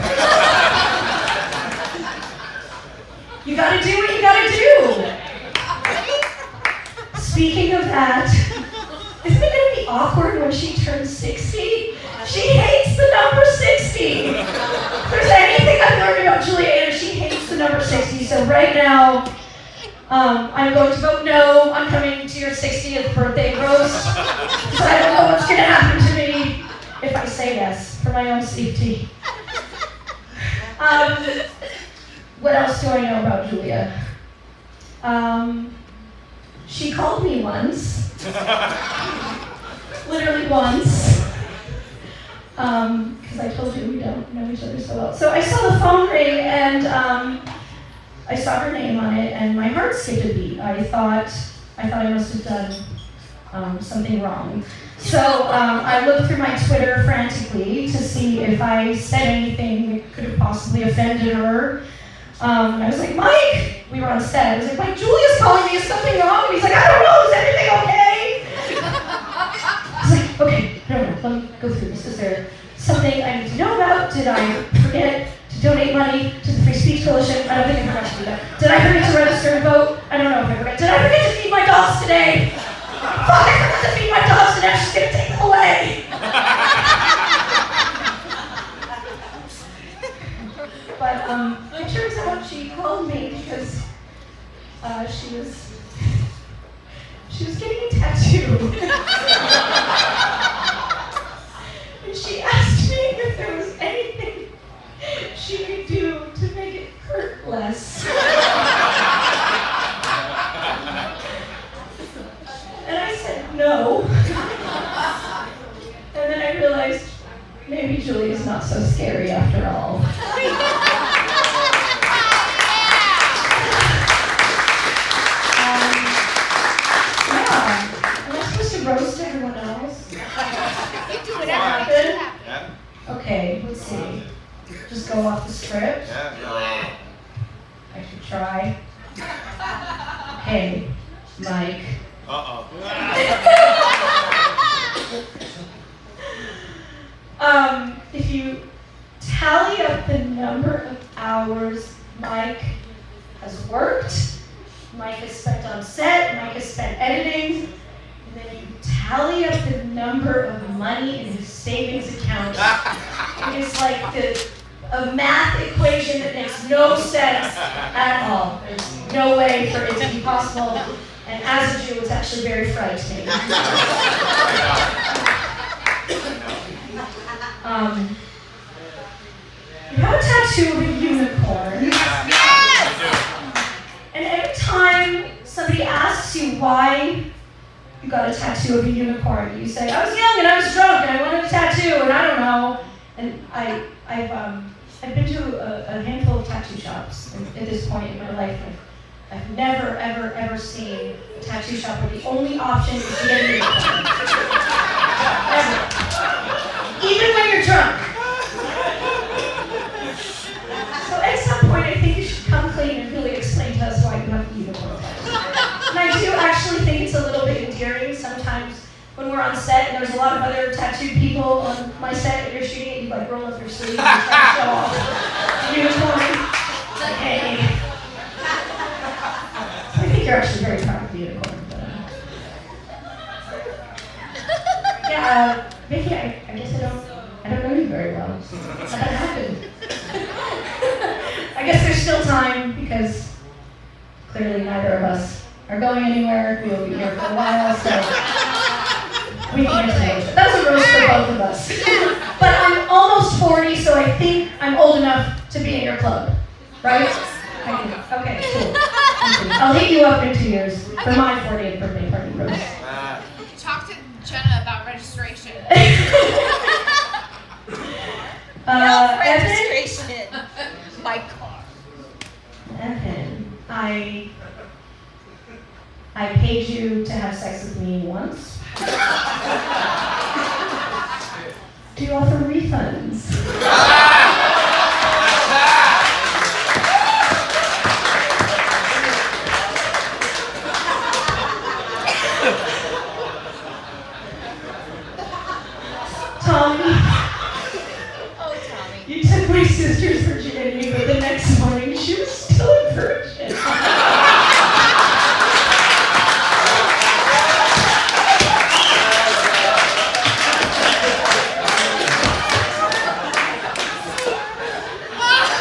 You gotta do what you gotta do. Speaking of that, isn't it gonna be awkward when she turns 60? She hates the number 60. If there's anything I've learned about JuliaAnn, she hates the number 60. So right now, I'm going to vote no. I'm coming to your 60th birthday roast. So I don't know what's going to happen to me if I say yes, for my own safety. What else do I know about Julia? she called me once. Literally once. Because I told you we don't know each other so well. So I saw the phone ring and I saw her name on it and my heart skipped a beat. I thought I must have done something wrong. So I looked through my Twitter frantically to see if I said anything that could have possibly offended her. And I was like, Mike, we were on set. I was like, Mike, Julia's calling me. Is something wrong? And he's like, I don't know. Is everything okay? I was like, okay, no, let me go through this. Is there something I need to know about? Did I forget to donate money to the Free Speech Coalition? I don't think I forgot to do that. Did I forget to register and vote? I don't know if I forgot. Did I forget to feed my dogs today? Fuck, I forgot to feed my dogs today. I'm just going to take them away. But it turns out she called me because she was getting a tattoo. And she asked me if there was anything she could do to make it hurt less. And I said no. And then I realized maybe Julia's not so scary after all. Roast everyone else. You do whatever Happen? makes you happy. Yeah. Okay, let's see. Just go off the script. Yeah. I should try. Hey, Mike. If you tally up the number of hours Mike has worked, Mike has spent on set, Mike has spent editing, and then you tally up the number of money in his savings account, it is like a math equation that makes no sense at all. There's no way for it to be possible, and as a Jew, it's actually very frightening. You have a tattoo of a unicorn. And every time somebody asks you why you got a tattoo of a unicorn, you say, I was young and I was drunk and I wanted a tattoo and I don't know. And I've been to a handful of tattoo shops at this point in my life. I've never, ever, ever seen a tattoo shop where the only option is to get a unicorn. Ever. Even when you're drunk. So at some point, I think you should come clean and really explain to us why you have a unicorn tattoo. And I do actually think it's a little bit endearing. Sometimes when we're on set and there's a lot of other tattooed people on my set and you're shooting it, you like roll up your sleeve and you try to show off the unicorn. It's like, hey. I think you're actually very proud of the unicorn. But, yeah, Vicky, I guess I don't know you very well. How'd that happen? I guess there's still time because clearly neither of us are going anywhere. We'll be here for a while, so we can get to know each other. That was a roast for both of us. But I'm almost 40, so I think I'm old enough to be in your club, right? Okay, cool. I'll hit you up in 2 years for my 40th birthday party roast. Talk to Jenna about registration. Evan? Registration. My car. Evan, I paid you to have sex with me once. Do you offer refunds? Tommy, Oh, Tommy. you took my sister's virginity, but the next morning she was still a virgin.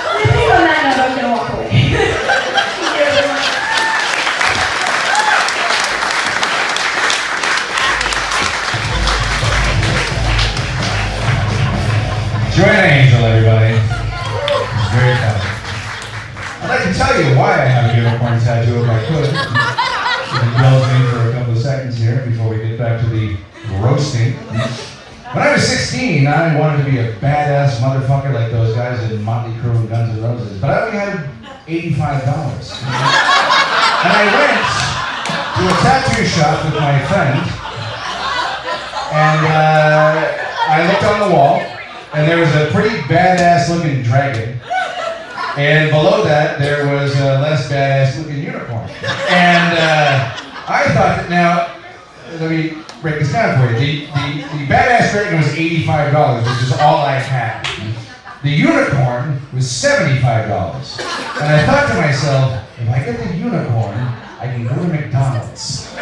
I think on that note, I'm gonna walk away. Thank you, everyone. Joanna Angel, everybody. Very funny. I'd like to tell you why I have a unicorn tattoo if I could. indulge me for a couple of seconds here before we get back to the roasting. When I was 16, I wanted to be a badass motherfucker like those guys in Motley Crue and Guns N' Roses, but I only had $85. And I went to a tattoo shop with my friend, and I looked on the wall, and there was a pretty badass looking dragon, and below that there was a less badass looking unicorn. And I thought that now, let me break this down for you. The badass dragon was $85, which is all I had. The unicorn was $75. And I thought to myself, if I get the unicorn, I can go to McDonald's. So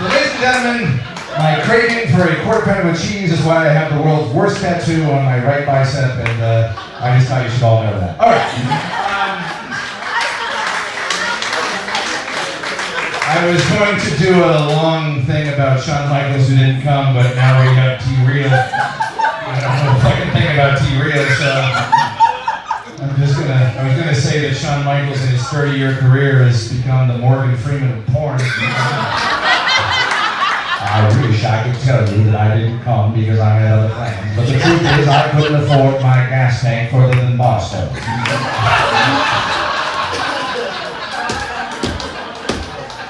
ladies and gentlemen, my craving for a quarter pounder with cheese is why I have the world's worst tattoo on my right bicep, and I just thought you should all know that. All right. I was going to do a long thing about Shawn Michaels who didn't come, but now we have T-Real. I don't know if I can think about T-Real, so I was gonna say that Shawn Michaels in his 30-year career has become the Morgan Freeman of porn. I wish I could tell you that I didn't come because I had other plans, but the truth is I couldn't afford my gas tank further than Boston.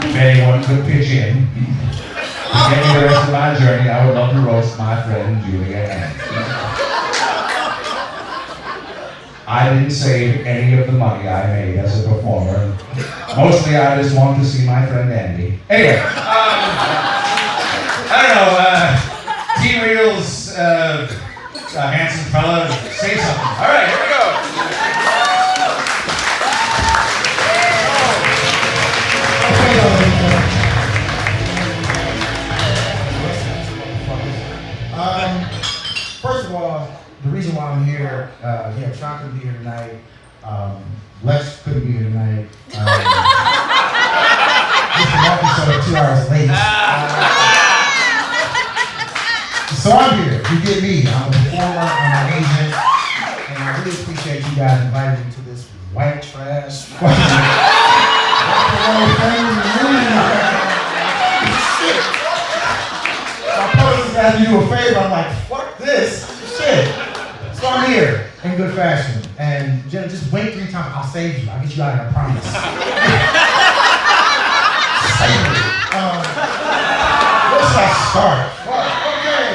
If anyone could pitch in to get me the rest of my journey, I would love to roast my friend JuliaAnn. I didn't save any of the money I made as a performer. Mostly I just wanted to see my friend Andy. Anyway, I don't know, T-Real's a handsome fella, say something. All right, here we go. First of all, the reason why I'm here, Sean couldn't be here tonight. Lex couldn't be here tonight. Mr. Marcus showed up 2 hours late. So I'm here. You get me. I'm a performer. I'm an agent, and I really appreciate you guys inviting me to this white trash. My publicist asked me to do a favor. I'm like, fuck this shit. So I'm here in good fashion. And Jenna, just wait 3 times. I'll save you. I'll get you out of here, I promise. Where should I start? Okay.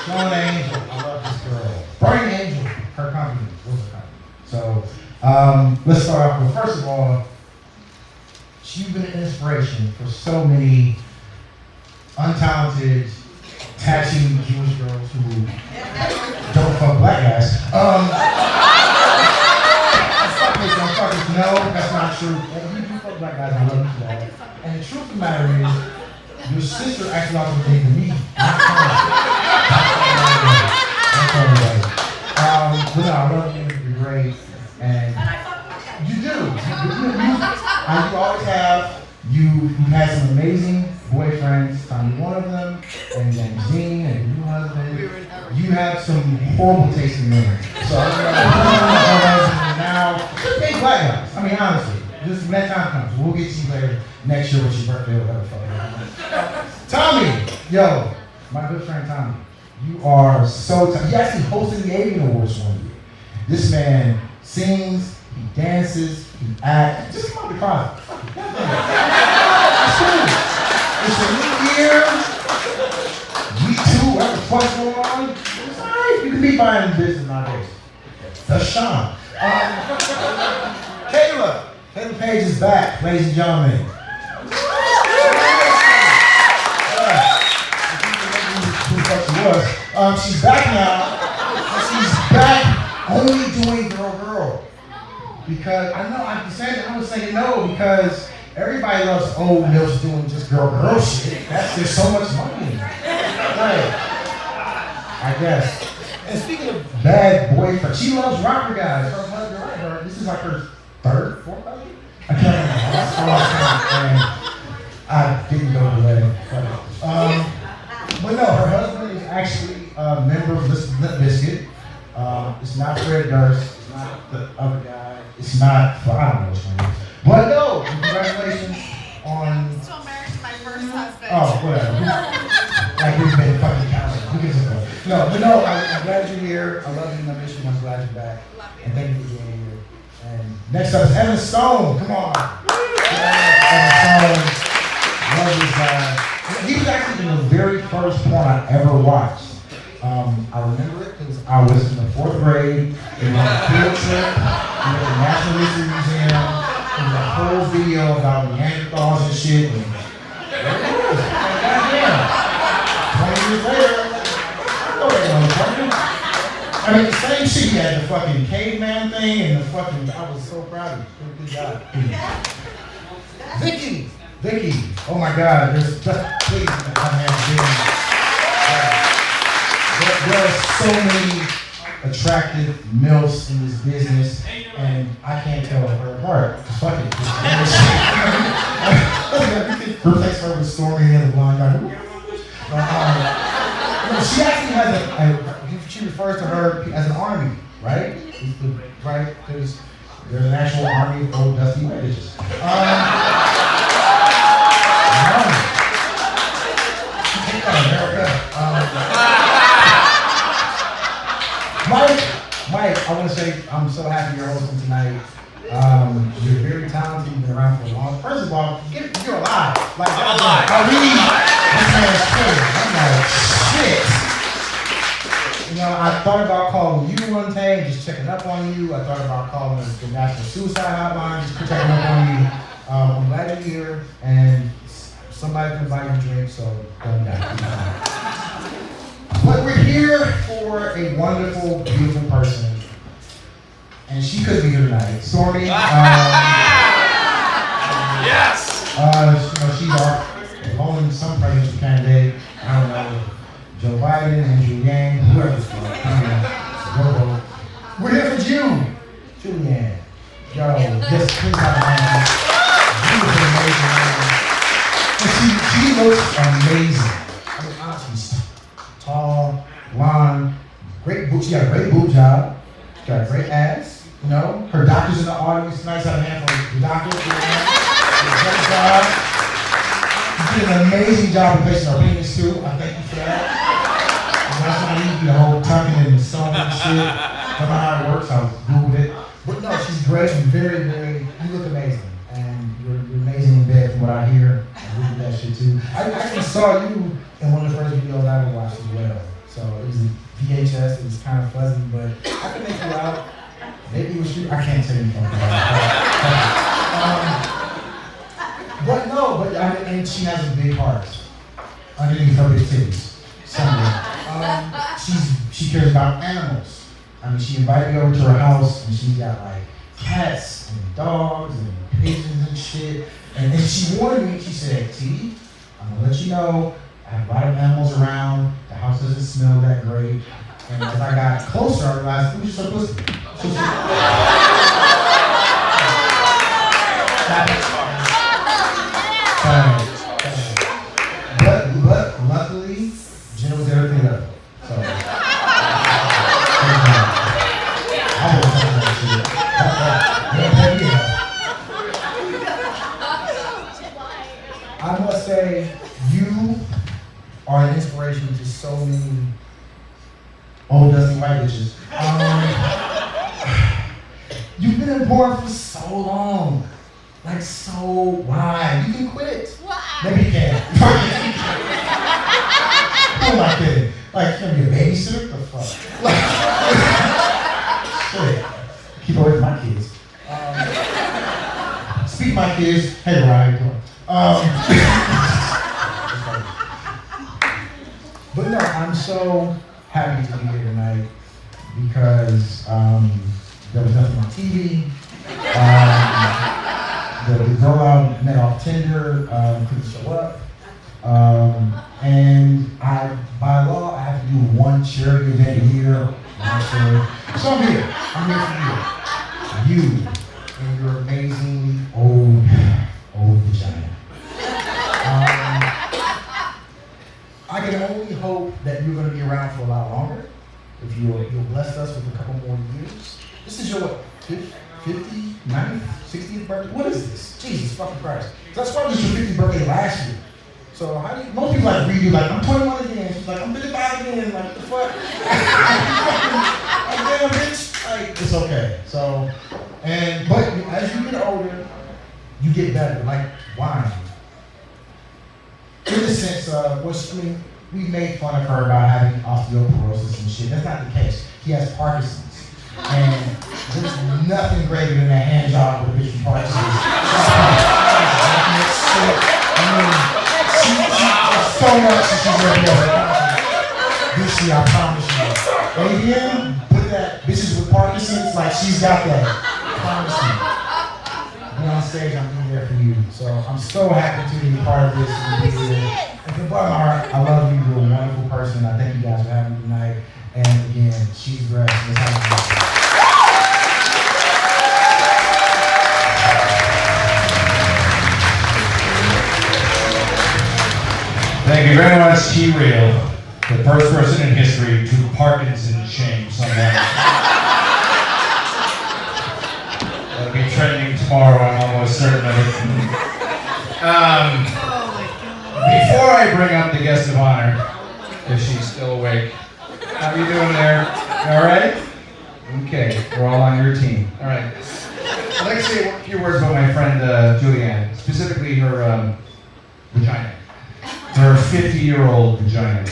Joan Angel. I love this girl. Brian Angel. Her company. What's her company? So let's start off with, first of all, she's been an inspiration for so many untalented, tattooed Jewish girls who don't fuck black guys. No, that's not true. You fuck black guys, I love you for that. And the truth of the matter is, your sister actually also dated me. Not everybody. But no, I love you. You're great. And you do. You always have. You've had some amazing boyfriends. I'm one of them, and James Dean, and your new husband. You have some horrible taste in women. So I'm now, just date black guys. I mean, honestly, just when that time comes, we'll get to you later next year with your birthday or whatever. Tommy, yo, my good friend Tommy, you are so talented. He actually hosted the Avian Awards one year. This man sings, he dances, he acts. Just come out the crowd. It's a new year. We too, whatever the fuck's going on. It's alright. You can be buying business nowadays. That's Sean. Kayla Page is back, ladies and gentlemen. She's back now. And she's back only doing girl. Because I know I was saying no because everybody loves old milfs doing just girl shit. There's so much money. Right. I guess. And speaking of bad boyfriend, she loves rocker guys. Her husband, this is like her 3rd, 4th husband? I can't remember. That's a long time. And I didn't go to the wedding. But no, her husband is actually a member of Limp Bizkit. It's not Fred Durst. It's not the other guy. It's not, well, I don't know which one it is. But no, congratulations on. Still married to my first husband. Oh, whatever. Like we've been fucking counting. Who gives a fuck? No, but no, I'm glad you're here. I love you. I miss you. I'm glad you're back. Love you. And thank you for being here. And next up is Evan Stone. Come on. Evan Stone. Love this guy. He was actually in the very first porn I ever watched. I remember it because I was in the 4th grade. It was a field trip. We went to the National History Museum. It was a whole video about Neanderthals and shit. And there it is. Goddamn. 20 years later, I know that motherfucker. I mean, the same shit. He had the fucking caveman thing and the fucking. I was so proud of you. Good job. Vicky. Oh my God. There's please come here. There are so many attractive MILFs in this business, and I can't tell her apart. Fuck it. Her face her with Stormy and the blonde guy. She actually has she refers to her as an army, right? Right? There's an actual army of old dusty white bitches. Mike, I want to say I'm so happy you're hosting tonight. You're very talented. You've been around for a long. First of all, you're alive. Like, I'm alive. I read this man's story. I'm like, shit. You know, I thought about calling you one day, just checking up on you. I thought about calling the National Suicide Hotline, just checking up on you. I'm glad you're here, and somebody can buy you a drink, so don't die. But we're here for a wonderful, beautiful person. And she could be here tonight. Stormy. Yes! She's our only some presidential candidate. I don't know. Joe Biden, Andrew Yang, whoever's for it. We're here for June. Julianne. Yo, just please have a hand. Beautiful, amazing man. And she looks amazing. I mean, honestly, tall, blonde, great boob. She got a great boob job. She got a great ass. You know, her doctor's in the audience. Nice to have a hand for the doctor. She did an amazing job of placing her penis too. I thank you for that. And that's why I need the whole tucking and sewing and shit. I don't know how it works. I Googled it. But no, she's great and very, very. You look amazing, and you're amazing in bed from what I hear. I Googled that shit too. I actually saw you in one of the first videos I ever watched as well. So it was a VHS. It was kind of fuzzy, but I can make you out. Maybe it was you. I can't tell you anything about it. And she has a big heart underneath her big titties. Somewhere. She cares about animals. I mean, she invited me over to her house, and she got like cats and dogs and pigeons and shit. And then she warned me. She said, "T, I'm gonna let you know I have a lot of animals around. The house doesn't smell that great." And as I got closer, I realized it was just her pussy. But luckily, Jenna was there to clean up. So I must say, you are an inspiration to so many old dusty white bitches. You've been in porn for so long. Like, so why? You can quit. Why? Maybe you can. Who am I kidding? Like, you're gonna be a babysitter? What the fuck? Like, shit. Keep away from my kids. Speak my kids. Hey, Ryan, how you doing? But no, I'm so happy to be here tonight because there was nothing on TV. The girl I met off Tinder couldn't show up. And by law, I have to do one charity event a year. So I'm here. I'm here for you. You and your amazing old vagina. I can only hope that you're going to be around for a lot longer. If you'll bless us with a couple more years. This is your, what, 50? 90th, 60th birthday? What is this? Jesus fucking Christ. So that's why it was your 50th birthday last year. So how do you, most people like redo, like, I'm 21 again. She's like, I'm 55 again. Like, what the fuck? Like, damn, bitch. Like, it's okay. So, but as you get older, you get better, like wine. In the sense of, we made fun of her about having osteoporosis and shit. That's not the case. He has Parkinson's. And there's nothing greater than a hand job with a bitch from Parkinson's. She does so much that she's ready to this year, I promise you. ADM, put that bitches with Parkinson's, like she's got that. I promise you. Be on stage, I'm being there for you. So I'm so happy to be part of this. And from my heart, I love you. You're a wonderful person. I thank you guys for having me tonight. And again, she's great. Let's have a Thank you very much, T-Real, the first person in history to Parkinson shame someone. That'll be trending tomorrow, I'm almost certain of it. Before I bring up the guest of honor, if she's still awake, how are you doing there? You all right? Okay, we're all on your team. All right. I'd like to say a few words about my friend Julianne, specifically her vagina. Her 50-year-old vagina.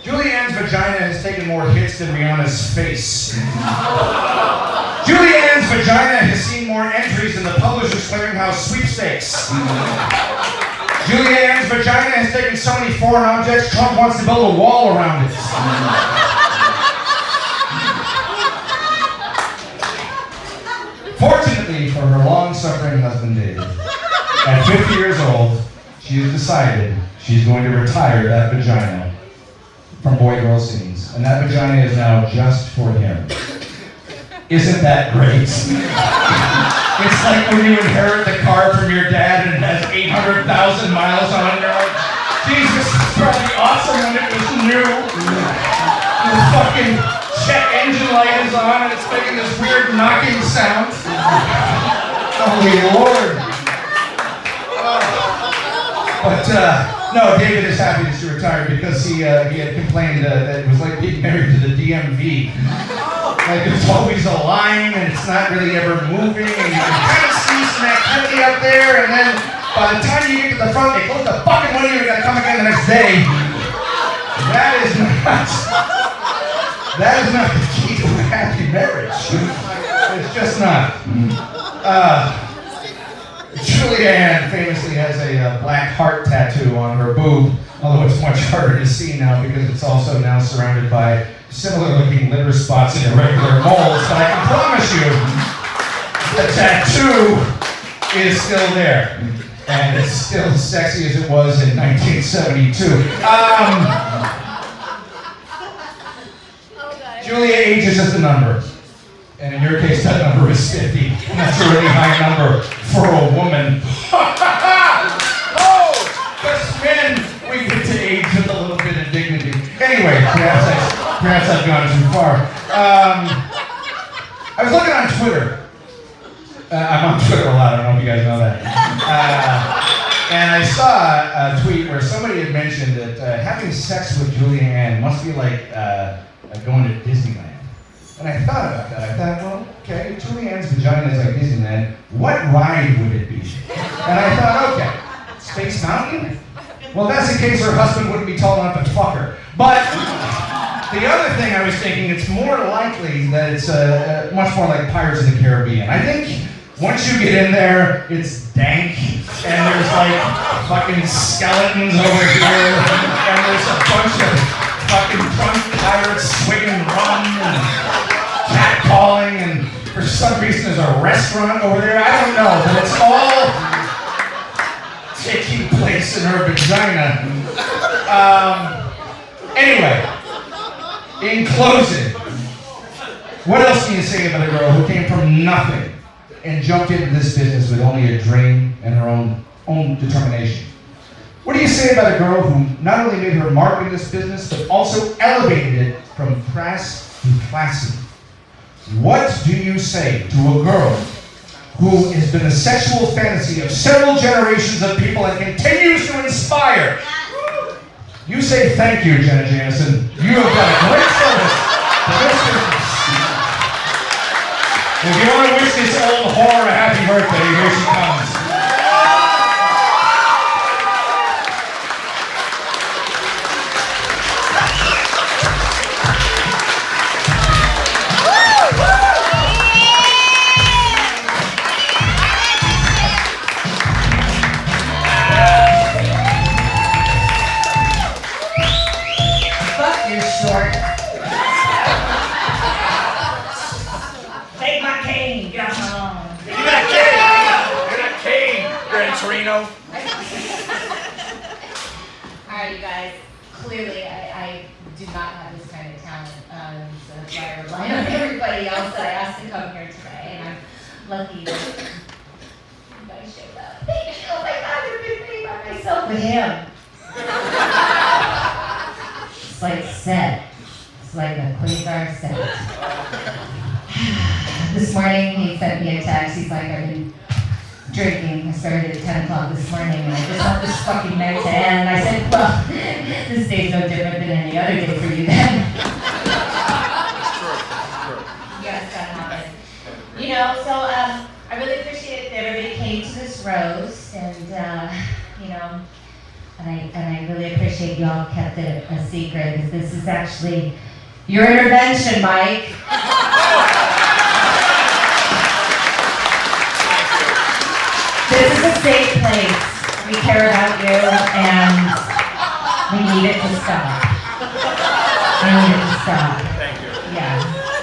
Julianne's vagina has taken more hits than Rihanna's face. Julianne's vagina has seen more entries than the Publishers Clearinghouse sweepstakes. Julianne's vagina has taken so many foreign objects, Trump wants to build a wall around it. Fortunately for her long-suffering husband, David, at 50 years old, she has decided she's going to retire that vagina from boy-girl scenes. And that vagina is now just for him. Isn't that great? It's like when you inherit the car from your dad and it has 800,000 miles on it. You're like, Jesus, it's probably awesome when it was new. The fucking check engine light is on and it's making this weird knocking sound. Holy Lord. But no, David is happy that she retired because he had complained that it was like being married to the DMV. Like there's always a line and it's not really ever moving and you can kind of see some activity up there and then by the time you get to the front they close the fucking window and you gotta come again the next day. That is not the key to a happy marriage. It's just not. Julianne famously has a black heart tattoo on her boob, although it's much harder to see now because it's also now surrounded by similar-looking litter spots and irregular moles. But I can promise you, the tattoo is still there, and it's still as sexy as it was in 1972. Julia, age is just a number. And in your case, that number is 50. And that's a really high number for a woman. Oh! Because men, we get to age with a little bit of dignity. Anyway, perhaps I've gone too far. I was looking on Twitter. I'm on Twitter a lot, I don't know if you guys know that. And I saw a tweet where somebody had mentioned that having sex with Julianne must be like going to Disneyland. And I thought about that. I thought, well, okay, Julianne's vagina is like Disneyland. What ride would it be? And I thought, okay, Space Mountain? Well, if that's the case, her husband wouldn't be tall enough to fuck her. But the other thing I was thinking, it's more likely that it's much more like Pirates of the Caribbean. I think once you get in there, it's dank, and there's like fucking skeletons over here, and there's a bunch of fucking drunk pirates swinging rum and catcalling, and for some reason there's a restaurant over there. I don't know, but it's all taking place in her vagina. Anyway, in closing, what else can you say about a girl who came from nothing and jumped into this business with only a dream and her own determination? What do you say about a girl who not only made her mark in this business, but also elevated it from crass to classy? What do you say to a girl who has been a sexual fantasy of several generations of people and continues to inspire? You say thank you, Jenna Jameson. You have done a great service to this business. If you want to wish this old whore a happy birthday, here she comes. Torino. Alright, you guys. Clearly, I do not have this kind of talent. So that's why I rely on everybody else that I asked to come here today. And I'm lucky that you guys showed up. Oh my God, I've been made by myself with him. It's like set. It's like a Quasar set. This morning, he sent me a text. He's like, I've been drinking. I started at 10 o'clock this morning and I just want this fucking night to end. And I said, well, this day's no different than any other day for you then. It's true. Yes, that happened. You know, so I really appreciate that everybody came to this roast and, you know, and I really appreciate you all kept it a secret because this is actually your intervention, Mike. This is a safe place. We care about you, and we need it to stop. We need it to stop. Thank you. Yeah.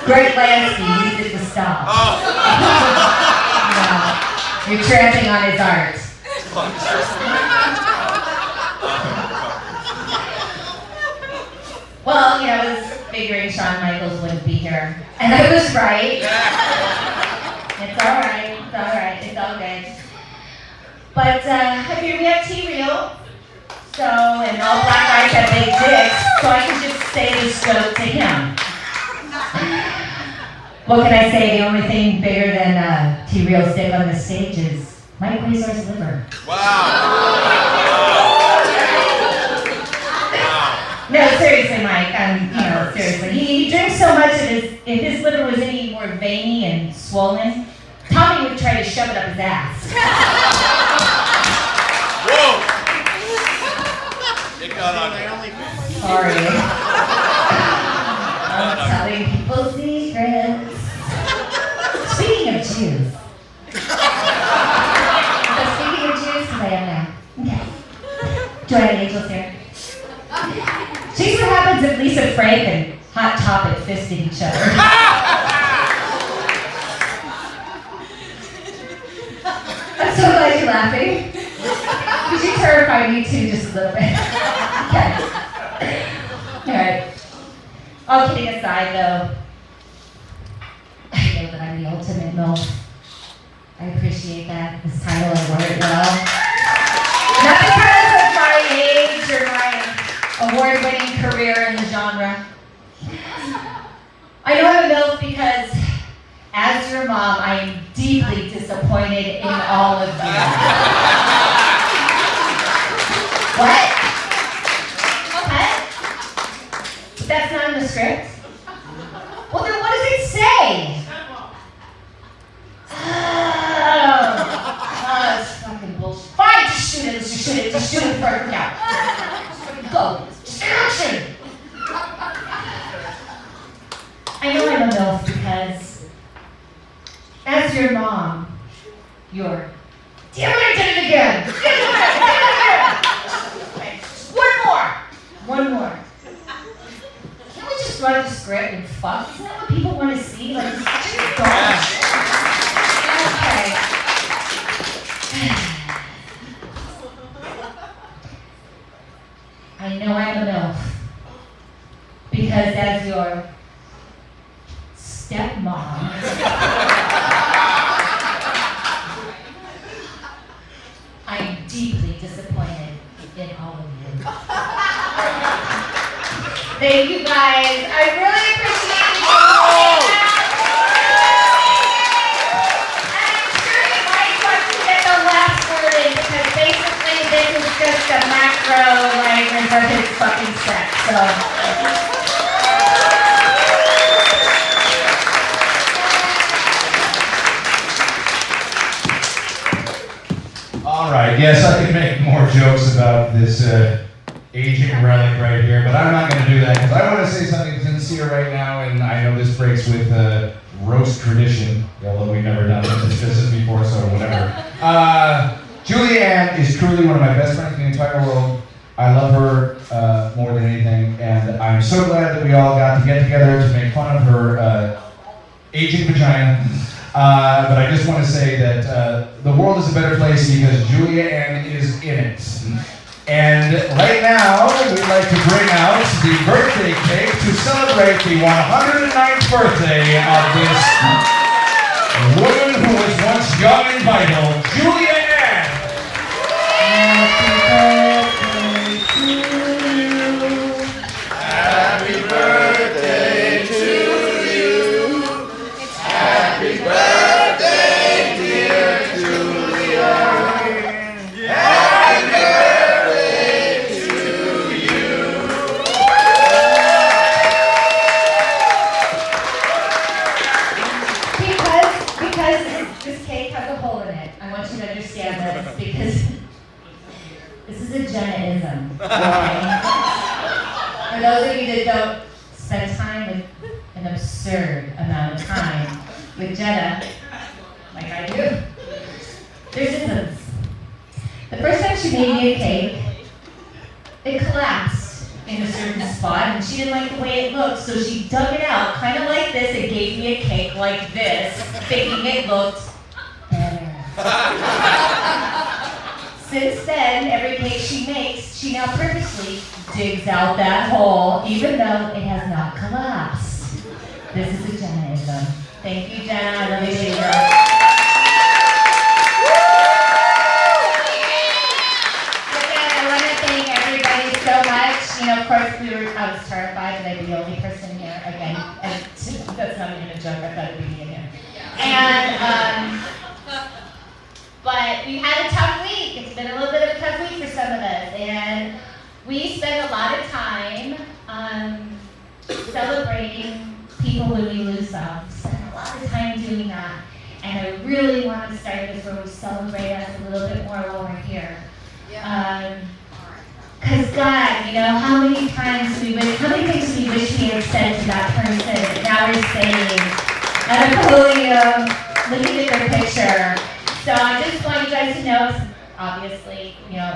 Great Lansky needs it to stop. Oh. You know, you're tramping on his art. Well, you know, I was figuring Shawn Michaels wouldn't be here, and I was right. It's all right. It's all right. It's all good. But I figured we have T-Real, so, and all black guys have big dicks, so I can just say this joke to him. What can I say? The only thing bigger than T-Real's dick on the stage is Mike Quasar's liver. Wow. No, seriously, Mike, seriously. He drinks so much that if his liver was any more veiny and swollen, Tommy would try to shove it up his ass. Whoa! It got on there. Sorry. I'm telling people secrets. Speaking of Jews. Speaking of Jews, because I am now. Okay. Do I have angels here? See what happens if Lisa Frank and Hot Topic fisted each other. I'm so glad you're laughing. Because you terrified me too, just a little bit. Okay. Alright. All kidding aside, though, I know that I'm the ultimate MILF. I appreciate that. This title, I wore it well. Not because of my age or my award-winning career in the genre. I know I'm a MILF because, as your mom, I am deeply disappointed in all of you. What? What? That's not in the script? Well, then what does it say? Oh, that's fucking bullshit. Fine, just shoot it, just shoot it, just shoot it for it now. Go. Just action! I know I'm a MILF because, as your mom, you're... Damn it, I did it again! One more. Can't we just write the script and fuck? Isn't that what people want to see? Like, just gone. Okay. I know I'm a MILF. Because as your stepmom, I'm deeply disappointed in all of you. Thank you guys. I really appreciate you. for his fucking sex. So. All right, yes, I could make more jokes about this aging relic right here, but I'm not going to do that because I want to say something sincere right now, and I know this breaks with roast tradition, although we've never done this business before, so whatever. Julianne is truly one of my best friends in the entire world. I love her more than anything, and I'm so glad that we all got to get together to make fun of her aging vagina. But I just want to say that the world is a better place because Juliaann is in it. And right now, we'd like to bring out the birthday cake to celebrate the 109th birthday of this woman who was once young and vital, Juliaann. Happy birthday to you. Happy birthday, dear Julia. Happy birthday to you. Because this cake has a hole in it. I want you to understand this because this is a Jenna-ism. Okay? For those of you that don't spend time with an absurd amount of time with Jenna, like I do, there's isms. The first time she made me a cake, it collapsed in a certain spot, and she didn't like the way it looked, so she dug it out, kind of like this, and gave me a cake like this, thinking it looked better. Since then, every cake she makes, she now purposely digs out that hole, even though it has not collapsed. This is a Jenna-ism. Thank you, Jenna. I love you, baby girl. Again, I want to thank everybody so much. You know, of course, I was terrified that I'd be the only person here again. And that's not even a joke. I thought it'd be me in here. And, but we had a tough week. It's been a little bit of a tough week for some of us. And we spend a lot of time celebrating people when we lose them. We spend a lot of time doing that. And I really want to start this where we celebrate us a little bit more while we're here. Because God, you know, how many things we wish we had said to that person that now we're saying at a podium, looking at their picture. So I just want you guys to know, obviously, you know,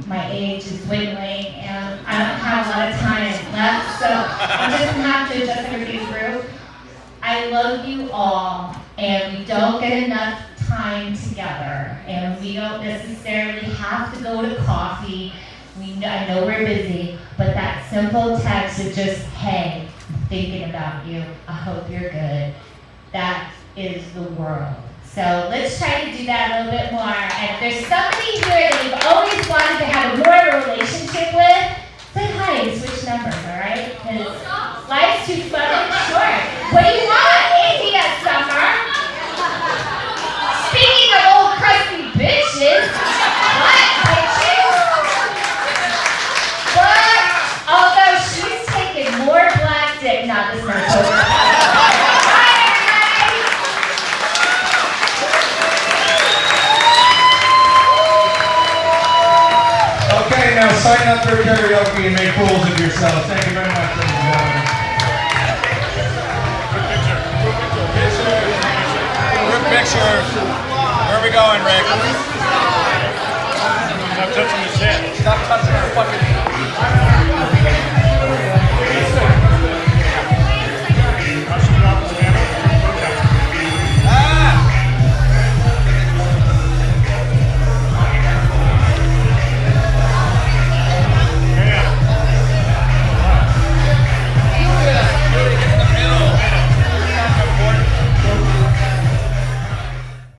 my age is dwindling and I don't have a lot of time left, so I'm just gonna have to adjust everybody's group. I love you all, and we don't get enough time together, and we don't necessarily have to go to coffee. I know we're busy, but that simple text of just, hey, I'm thinking about you, I hope you're good, that is the world. So let's try to do that a little bit more. And if there's somebody here that you've always wanted to have more of a relationship with, say hi and switch numbers, all right? Because life's too fucking short. What do you want? India summer. Speaking of old crusty bitches, what bitches? But although she's taking more black dick, not this one. Now sign up for karaoke and make fools of yourselves. Thank you very much, ladies and gentlemen. Group picture. Where are we going, Rick?